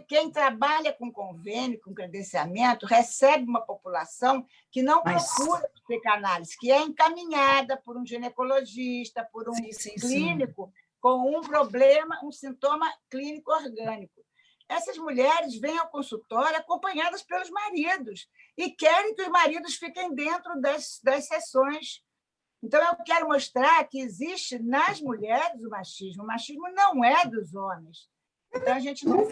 Quem trabalha com convênio, com credenciamento, recebe uma população que não procura psicanálise, que é encaminhada por um ginecologista, por um clínico, com um problema, um sintoma clínico orgânico. Essas mulheres vêm ao consultório acompanhadas pelos maridos e querem que os maridos fiquem dentro das sessões. Então, eu quero mostrar que existe nas mulheres o machismo. O machismo não é dos homens. Então, a gente não...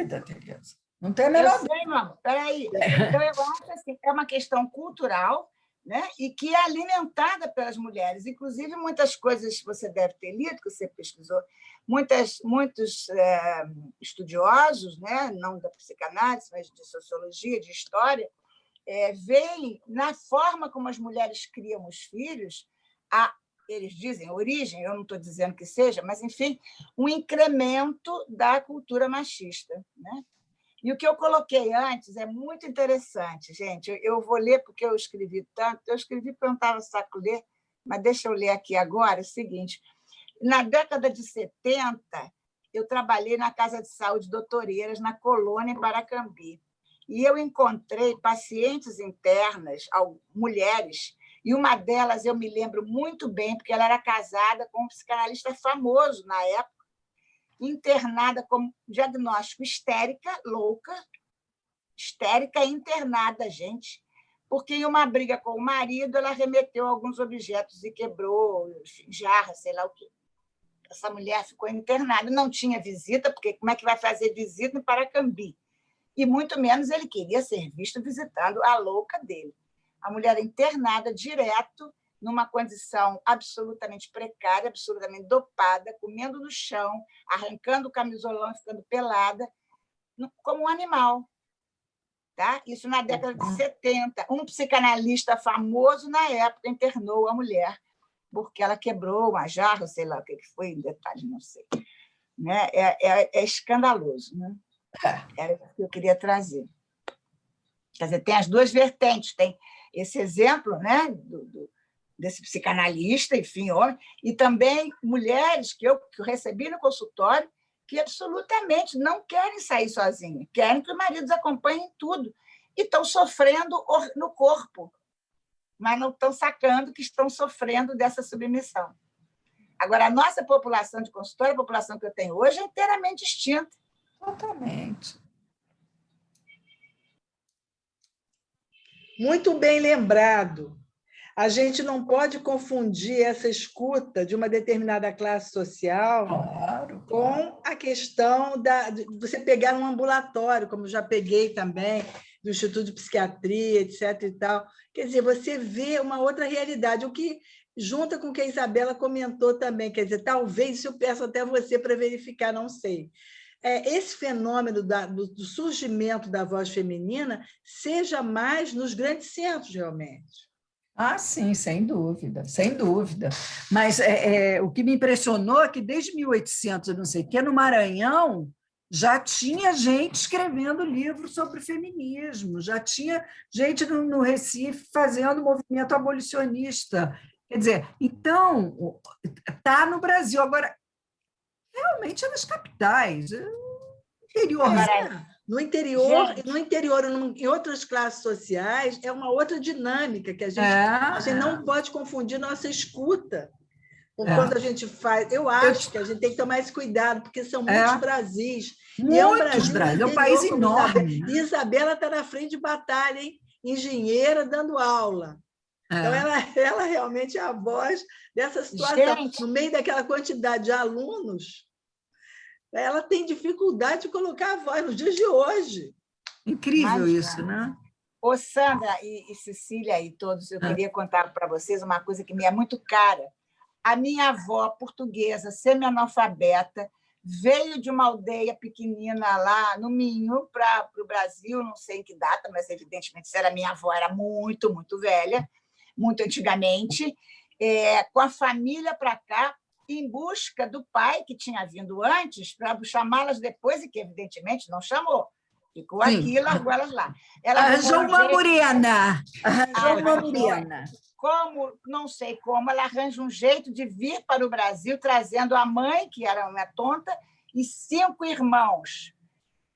Não tem a menor dúvida. Espera aí. Então, eu acho assim, é uma questão cultural, né? E que é alimentada pelas mulheres. Inclusive, muitas coisas que você deve ter lido, que você pesquisou, muitos estudiosos, né? Não da psicanálise, mas de sociologia, de história, veem na forma como as mulheres criam os filhos, eles dizem origem, eu não estou dizendo que seja, mas, enfim, um incremento da cultura machista, né? E o que eu coloquei antes é muito interessante, gente. Eu vou ler porque eu escrevi tanto. Eu escrevi porque eu não estava saco ler, mas deixa eu ler aqui agora. É o seguinte: na década de 70, eu trabalhei na Casa de Saúde Doutoreiras, na Colônia, em Paracambi. E eu encontrei pacientes internas, mulheres, e uma delas eu me lembro muito bem, porque ela era casada com um psicanalista famoso na época, internada com diagnóstico histérica, louca, histérica internada, gente, porque em uma briga com o marido, ela remeteu alguns objetos e quebrou, enfim, jarra, sei lá o quê. Essa mulher ficou internada, não tinha visita, porque como é que vai fazer visita em Paracambi? E muito menos ele queria ser visto visitando a louca dele. A mulher internada direto, numa condição absolutamente precária, absolutamente dopada, comendo no chão, arrancando o camisolão, ficando pelada, como um animal. Tá? Isso na década de 70. Um psicanalista famoso, na época, internou a mulher, porque ela quebrou uma jarra, sei lá o que foi, em detalhe, não sei. Né? É escandaloso. Né? Era o que eu queria trazer. Quer dizer, tem as duas vertentes. Tem esse exemplo, né, desse psicanalista, enfim, homem, e também mulheres que eu recebi no consultório que absolutamente não querem sair sozinhas, querem que os maridos acompanhem tudo e estão sofrendo no corpo, mas não estão sacando que estão sofrendo dessa submissão. Agora, a nossa população de consultório, a população que eu tenho hoje, é inteiramente extinta. Totalmente. Muito bem lembrado. A gente não pode confundir essa escuta de uma determinada classe social Claro, com a questão de você pegar um ambulatório, como já peguei também, do Instituto de Psiquiatria, etc. e tal. Quer dizer, você vê uma outra realidade, o que junta com o que a Isabela comentou também. Quer dizer, talvez isso eu peço até você para verificar, não sei. Esse fenômeno do surgimento da voz feminina seja mais nos grandes centros, realmente. Ah, sim, sem dúvida, sem dúvida. Mas o que me impressionou é que desde 1800, eu não sei o que, no Maranhão, já tinha gente escrevendo livros sobre feminismo, já tinha gente no Recife fazendo movimento abolicionista. Quer dizer, então, está no Brasil. Agora, realmente é nas capitais, interior. No interior, em outras classes sociais, é uma outra dinâmica que a gente não pode confundir nossa escuta. Quando a gente faz, eu acho que a gente tem que tomar esse cuidado, porque são muitos Brasis. Muitos Brasis, é um país enorme. E Isabela está na frente de batalha, hein? Engenheira dando aula. Então, ela realmente é a voz dessa situação. Gente, no meio daquela quantidade de alunos, ela tem dificuldade de colocar a voz nos dias de hoje. Incrível isso, né? Ô, Sandra e Cecília e todos, eu queria contar para vocês uma coisa que me é muito cara. A minha avó, portuguesa, semi-analfabeta, veio de uma aldeia pequenina lá no Minho para o Brasil, não sei em que data, mas evidentemente se era minha avó, era muito, muito velha, muito antigamente, com a família para cá, em busca do pai que tinha vindo antes, para chamá-las depois, e que, evidentemente, não chamou. Ficou aqui e largou elas lá. Ela arranjou uma morena. Arranjou uma morena. Como, não sei como, ela arranja um jeito de vir para o Brasil, trazendo a mãe, que era uma tonta, e 5 irmãos.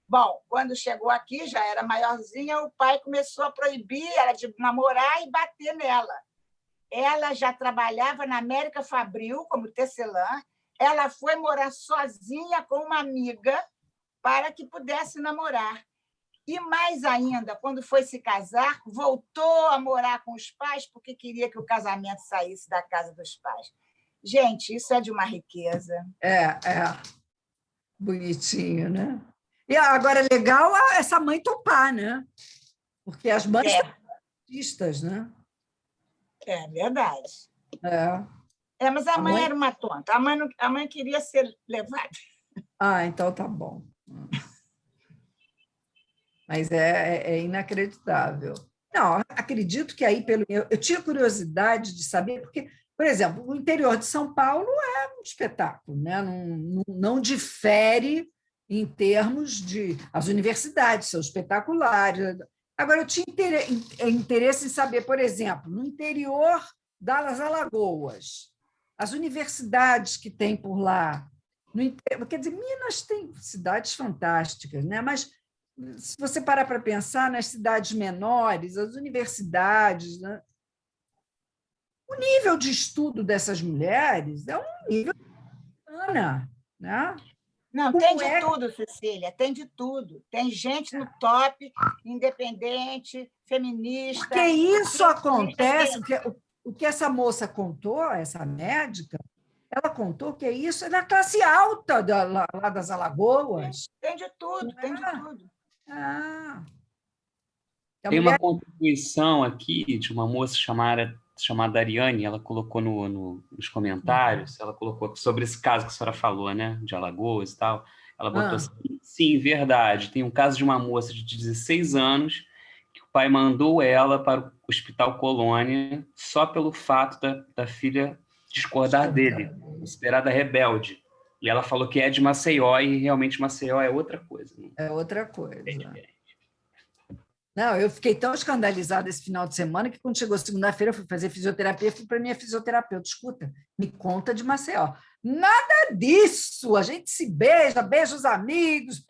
Bom, quando chegou aqui, já era maiorzinha, o pai começou a proibir ela de namorar e bater nela. Ela já trabalhava na América Fabril, como tecelã. Ela foi morar sozinha com uma amiga para que pudesse namorar. E, mais ainda, quando foi se casar, voltou a morar com os pais porque queria que o casamento saísse da casa dos pais. Gente, isso é de uma riqueza. Bonitinho, né? E agora é legal essa mãe topar, né? Porque as mães são artistas, né? É verdade. Mas a A mãe mãe era uma tonta. A mãe queria ser levada. Ah, então tá bom. Mas é inacreditável. Não, acredito que aí, eu tinha curiosidade de saber, porque, por exemplo, o interior de São Paulo é um espetáculo, né? Não difere em termos de... As universidades são espetaculares. Agora, eu tinha interesse em saber, por exemplo, no interior das Alagoas, as universidades que tem por lá. Quer dizer, Minas tem cidades fantásticas, né? Mas se você parar para pensar nas cidades menores, as universidades, né? O nível de estudo dessas mulheres é um nível bacana, né? Não, Como tem de é? tudo, Cecília, tem de tudo. Tem gente no top, independente, feminista. Porque isso acontece, Tem. o que essa moça contou, essa médica, ela contou que isso é da classe alta lá das Alagoas. Tem de tudo, Não tem de é? tudo. Ah, a Tem uma mulher. contribuição aqui de uma moça chamada Ariane, ela colocou nos comentários, ela colocou sobre esse caso que a senhora falou, né, de Alagoas e tal. Ela botou assim: sim, verdade, tem um caso de uma moça de 16 anos que o pai mandou ela para o Hospital Colônia só pelo fato da filha discordar dele, considerada rebelde. E ela falou que é de Maceió, e realmente Maceió é outra coisa. É outra coisa. É diferente. Não, eu fiquei tão escandalizada esse final de semana que, quando chegou segunda-feira, eu fui fazer fisioterapia, fui para a minha fisioterapeuta: escuta, me conta de Maceió. Nada disso! A gente se beija, beija os amigos.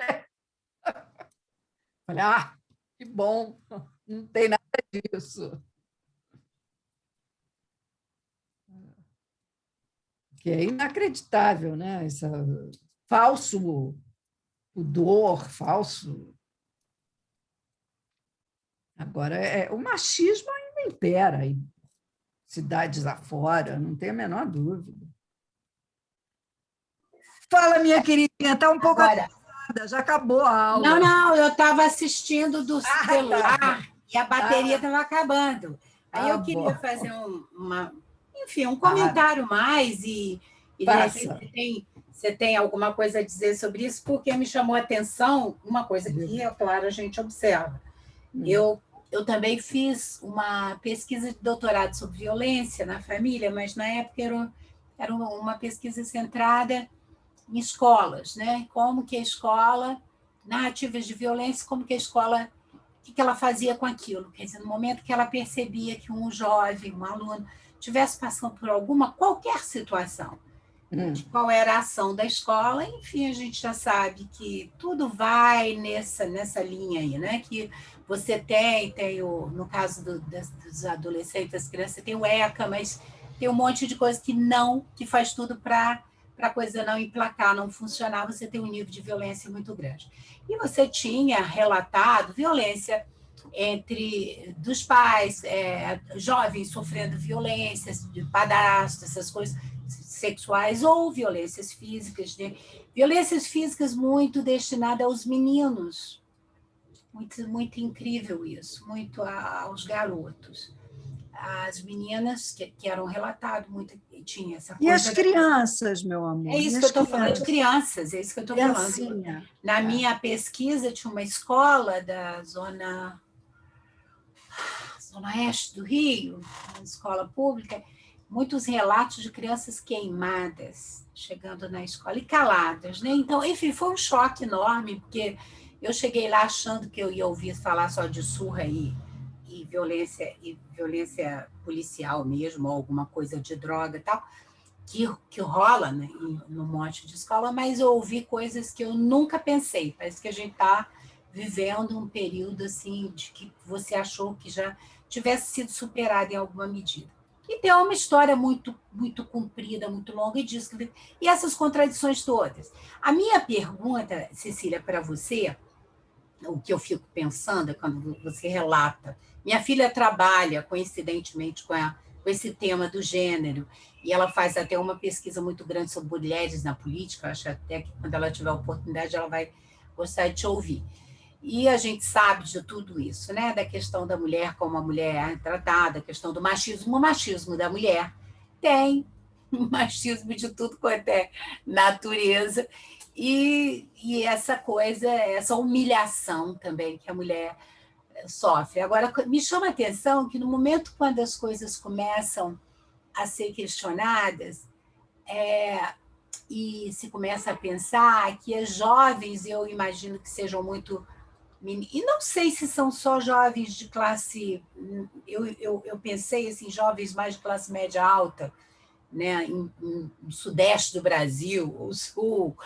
Falei, que bom, não tem nada disso. Que é inacreditável, né? Esse falso pudor, falso. Agora, o machismo ainda impera, em cidades afora, não tem a menor dúvida. Fala, minha queridinha, está um pouco Agora, atrasada, já acabou a aula. não, eu estava assistindo do celular e a bateria estava acabando. Aí eu queria bom. fazer um comentário mais e de repente você tem alguma coisa a dizer sobre isso, porque me chamou a atenção uma coisa que, é claro, a gente observa. Eu também fiz uma pesquisa de doutorado sobre violência na família, mas na época era uma pesquisa centrada em escolas, né? Como que a escola, narrativas de violência, como que a escola, o que ela fazia com aquilo. Quer dizer, no momento que ela percebia que um jovem, um aluno, estivesse passando por qualquer situação, qual era a ação da escola, enfim, a gente já sabe que tudo vai nessa linha aí, né? Que você tem no caso dos adolescentes, das crianças, tem o ECA, mas tem um monte de coisa que faz tudo para a coisa não emplacar, não funcionar, você tem um nível de violência muito grande. E você tinha relatado violência dos pais, jovens sofrendo violências de padrasto, essas coisas sexuais ou violências físicas, né? Violências físicas muito destinadas aos meninos. Muito, muito incrível isso, muito aos garotos. As meninas que eram relatadas, muito tinha essa coisa. E as crianças, meu amor? É isso que eu estou falando, de crianças, é isso que eu estou falando. Na minha pesquisa, tinha uma escola da zona oeste do Rio, uma escola pública, muitos relatos de crianças queimadas chegando na escola e caladas, né? Então, enfim, foi um choque enorme, porque eu cheguei lá achando que eu ia ouvir falar só de surra e violência policial mesmo, ou alguma coisa de droga e tal, que rola, né, no monte de escola, mas eu ouvi coisas que eu nunca pensei. Parece que a gente está vivendo um período assim de que você achou que já tivesse sido superado em alguma medida. E tem uma história muito, muito comprida, muito longa, e essas contradições todas. A minha pergunta, Cecília, para você, o que eu fico pensando quando você relata, minha filha trabalha, coincidentemente, com esse tema do gênero, e ela faz até uma pesquisa muito grande sobre mulheres na política, acho até que quando ela tiver a oportunidade ela vai gostar de te ouvir. E a gente sabe de tudo isso, né? Da questão da mulher como a mulher é tratada, a questão do machismo. O machismo da mulher tem machismo de tudo quanto é natureza, e essa coisa, essa humilhação também que a mulher sofre. Agora, me chama a atenção que no momento quando as coisas começam a ser questionadas, e se começa a pensar que as jovens, eu imagino que sejam muito... E não sei se são só jovens de classe... Eu pensei assim, jovens mais de classe média alta, né, no sudeste do Brasil, o sul,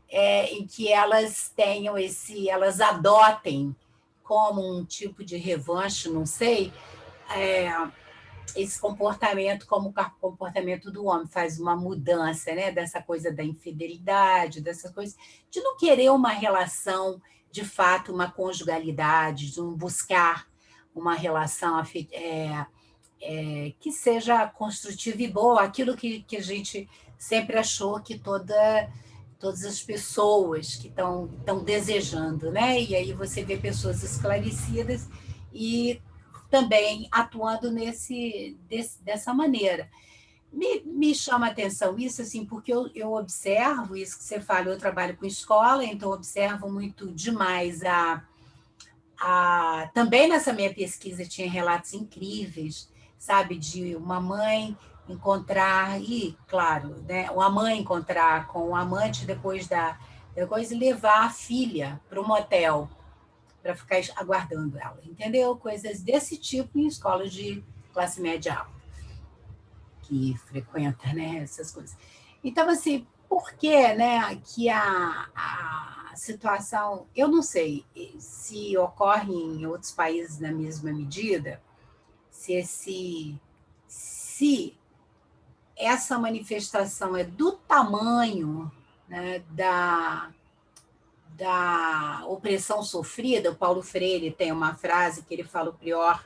em que elas tenham elas adotem como um tipo de revanche, não sei, esse comportamento como o comportamento do homem, faz uma mudança, né? Dessa coisa da infidelidade, dessas coisas, de não querer uma relação, de fato, uma conjugalidade, de não buscar uma relação que seja construtiva e boa, aquilo que a gente sempre achou que todas as pessoas que estão desejando, né? E aí você vê pessoas esclarecidas e também atuando dessa maneira. Me chama a atenção isso, assim, porque eu observo isso que você fala, eu trabalho com escola, então observo muito demais também nessa minha pesquisa tinha relatos incríveis, sabe, de uma mãe encontrar, e claro, né, uma mãe encontrar com o amante depois levar a filha para o motel para ficar aguardando ela, entendeu? Coisas desse tipo em escolas de classe média alta, que frequenta, né, essas coisas. Então, assim, por que, né, que a situação, eu não sei se ocorre em outros países na mesma medida, se essa manifestação é do tamanho, né, da opressão sofrida. O Paulo Freire tem uma frase que ele fala: o pior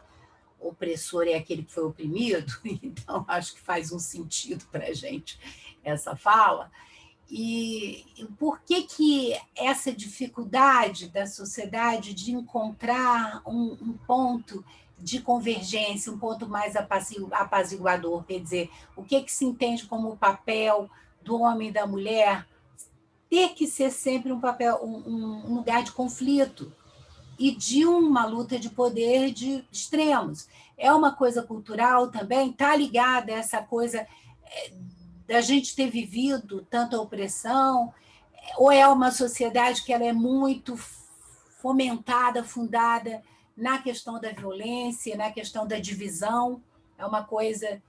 opressor é aquele que foi oprimido, então acho que faz um sentido para a gente essa fala. E por que essa dificuldade da sociedade de encontrar um ponto de convergência, um ponto mais apaziguador, quer dizer, o que se entende como o papel do homem e da mulher, ter que ser sempre um lugar de conflito e de uma luta de poder de extremos. É uma coisa cultural também, está ligada a essa coisa da gente ter vivido tanta opressão, ou é uma sociedade que ela é muito fomentada, fundada na questão da violência, na questão da divisão, é uma coisa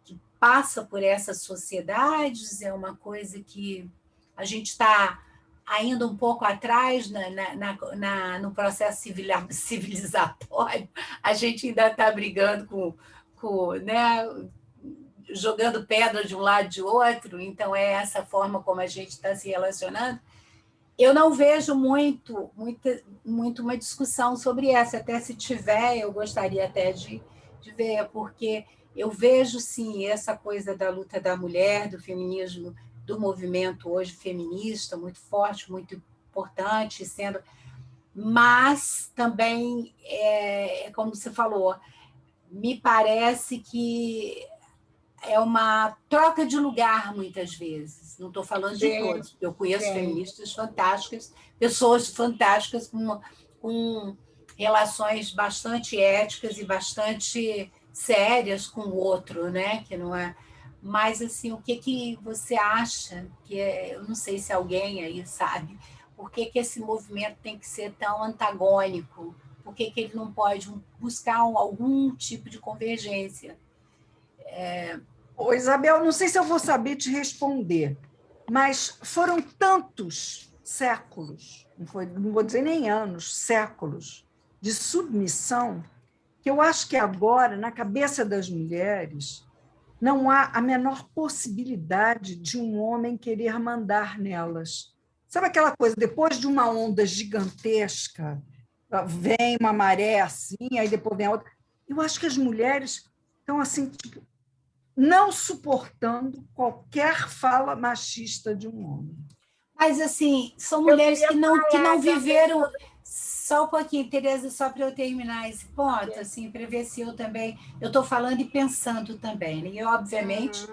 que passa por essas sociedades, é uma coisa que a gente está ainda um pouco atrás no processo civilizatório, a gente ainda está brigando né, jogando pedra de um lado e de outro, então é essa forma como a gente está se relacionando. Eu não vejo muito uma discussão sobre essa, até se tiver, eu gostaria até de ver, porque eu vejo, sim, essa coisa da luta da mulher, do feminismo, do movimento hoje feminista, muito forte, muito importante, mas também, como você falou, me parece que é uma troca de lugar, muitas vezes. Não estou falando de todos, porque eu conheço feministas fantásticas, pessoas fantásticas com relações bastante éticas e bastante sérias com o outro, né? Que não é. Mas, assim, o que você acha? Eu não sei se alguém aí sabe. Por que esse movimento tem que ser tão antagônico? Por que ele não pode buscar algum tipo de convergência? Ô, Isabel, não sei se eu vou saber te responder, mas foram tantos séculos, não vou dizer nem anos, séculos, de submissão, que eu acho que agora, na cabeça das mulheres, não há a menor possibilidade de um homem querer mandar nelas. Sabe aquela coisa, depois de uma onda gigantesca, vem uma maré assim, aí depois vem a outra. Eu acho que as mulheres estão assim, tipo, não suportando qualquer fala machista de um homem. Mas, assim, são mulheres que não viveram... Só um pouquinho, Tereza, só para eu terminar esse ponto, assim, para ver se eu também... Eu estou falando e pensando também, né? E, obviamente,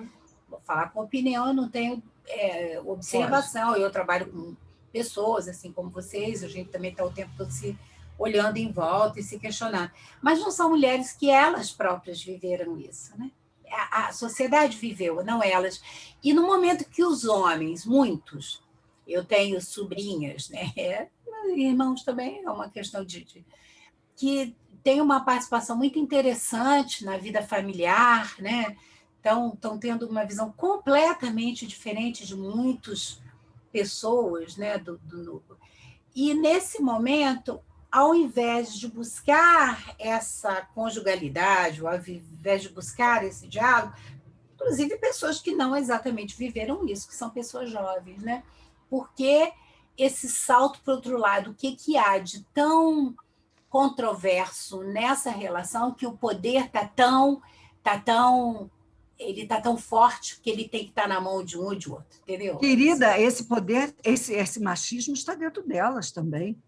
vou falar com opinião, eu não tenho observação, eu trabalho com pessoas, assim como vocês, a gente também está o tempo todo se olhando em volta e se questionando. Mas não são mulheres que elas próprias viveram isso, né? A sociedade viveu, não elas. E no momento que os homens, muitos, eu tenho sobrinhas, né? Irmãos também, é uma questão que tem uma participação muito interessante na vida familiar, né? Estão tendo uma visão completamente diferente de muitas pessoas, né? E nesse momento ao invés de buscar essa conjugalidade, ou ao invés de buscar esse diálogo, inclusive pessoas que não exatamente viveram isso, que são pessoas jovens, né? Porque esse salto para o outro lado, o que há de tão controverso nessa relação que o poder está tão forte que ele tem que estar na mão de um ou de outro, entendeu? Querida, esse poder, esse machismo está dentro delas também.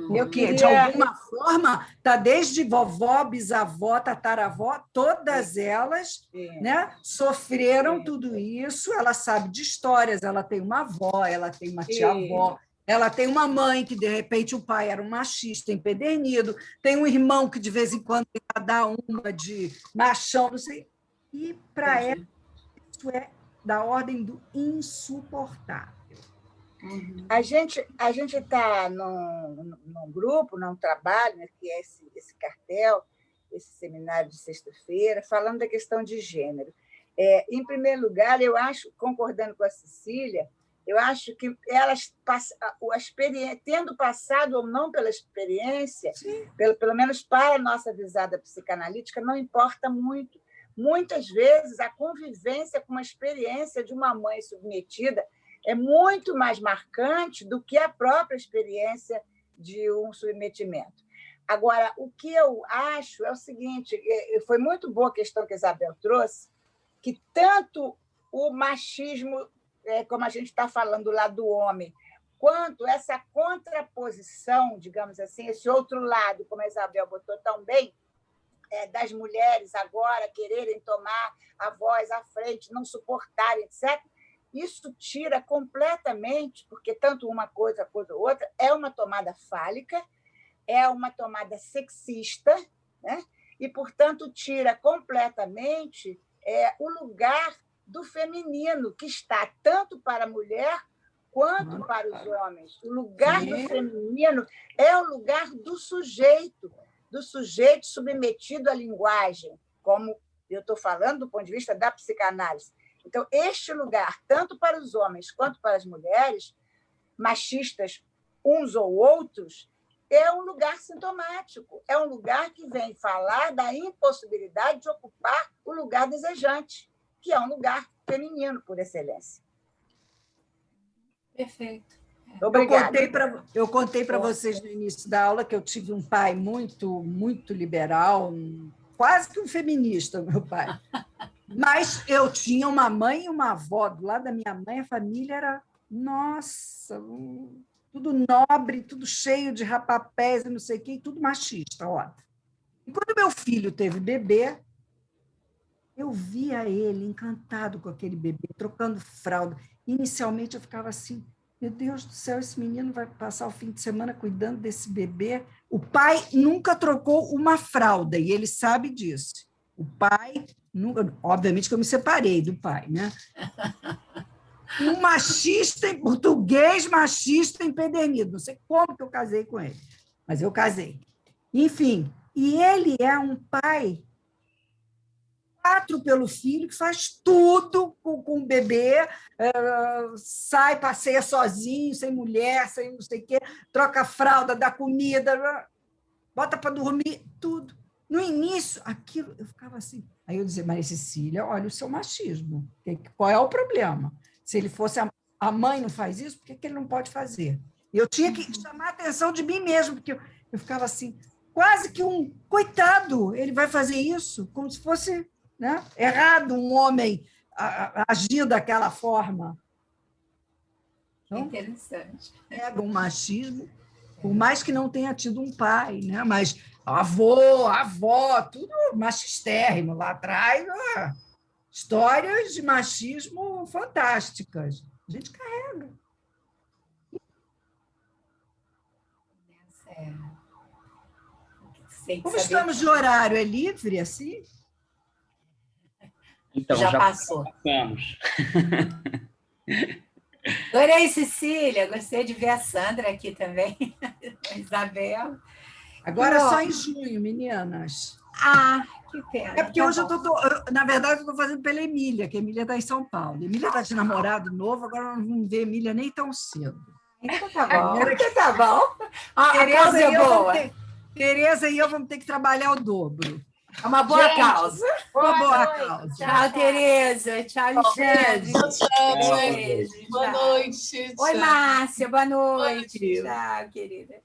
Eu Porque, de alguma forma, está desde vovó, bisavó, tataravó, todas elas, né, sofreram tudo isso. Ela sabe de histórias, ela tem uma avó, ela tem uma tia-avó, ela tem uma mãe que, de repente, o pai era um machista empedernido, tem um irmão que, de vez em quando, dá uma de machão, não sei. E, para ela, isso é da ordem do insuportável. A gente está num grupo, num trabalho, né, que é esse cartel, esse seminário de sexta-feira, falando da questão de gênero. Em primeiro lugar, eu acho, concordando com a Cecília, eu acho que elas, tendo passado ou não pela experiência, pelo menos para a nossa visada psicanalítica, não importa muito. Muitas vezes, a convivência com uma experiência de uma mãe submetida é muito mais marcante do que a própria experiência de um submetimento. Agora, o que eu acho é o seguinte, foi muito boa a questão que a Isabel trouxe, que tanto o machismo, como a gente está falando lá do homem, quanto essa contraposição, digamos assim, esse outro lado, como a Isabel botou tão bem, das mulheres agora quererem tomar a voz à frente, não suportarem, etc., isso tira completamente, porque tanto uma coisa quanto outra é uma tomada fálica, é uma tomada sexista, né? E, portanto, tira completamente o lugar do feminino, que está tanto para a mulher quanto para os homens. O lugar do feminino é o lugar do sujeito submetido à linguagem, como eu estou falando do ponto de vista da psicanálise. Então, este lugar, tanto para os homens quanto para as mulheres, machistas uns ou outros, é um lugar sintomático, é um lugar que vem falar da impossibilidade de ocupar o lugar desejante, que é um lugar feminino, por excelência. Perfeito. Obrigada. Eu contei para vocês no início da aula que eu tive um pai muito, muito liberal, quase que um feminista, meu pai. Mas eu tinha uma mãe e uma avó. Do lado da minha mãe, a família era, nossa, tudo nobre, tudo cheio de rapapés e não sei o quê, tudo machista, óbvio. E quando meu filho teve bebê, eu via ele encantado com aquele bebê, trocando fralda. Inicialmente, eu ficava assim, meu Deus do céu, esse menino vai passar o fim de semana cuidando desse bebê. O pai nunca trocou uma fralda, e ele sabe disso. O pai... Obviamente que eu me separei do pai, né? Um machista em português, machista empedernido. Não sei como que eu casei com ele, mas eu casei. Enfim, e ele é um pai 4 pelo filho, que faz tudo com o bebê, sai, passeia sozinho, sem mulher, sem não sei o quê, troca a fralda, dá comida, bota para dormir, tudo. No início, aquilo, eu ficava assim. Aí eu dizia, Maria Cecília, olha o seu machismo. Qual é o problema? Se ele fosse a mãe não faz isso, por que ele não pode fazer? Eu tinha que chamar a atenção de mim mesmo, porque eu ficava assim, quase que um coitado, ele vai fazer isso, como se fosse, né, errado um homem agir daquela forma. Então, interessante. Pega um machismo, por mais que não tenha tido um pai, né? Mas avô, avó, tudo machistérrimo lá atrás, histórias de machismo fantásticas. A gente carrega. Como estamos de horário? É livre assim? Então, já passou. Passamos. Adorei, Cecília. Gostei de ver a Sandra aqui também. A Isabel. Agora só em junho, meninas. Que pena. É porque hoje na verdade, eu estou fazendo pela Emília, que a Emília está em São Paulo. A Emília está de namorado novo, agora nós não vamos ver a Emília nem tão cedo. Então tá bom. Então tá bom. A causa é boa. Tereza e eu vamos ter que trabalhar o dobro. É uma boa causa. Uma boa causa. Tchau, Tereza. Tchau, Alexandre. Tchau, gente. Boa noite. Oi, Tchau. Márcia. Boa noite. Boa noite. Tchau, querida.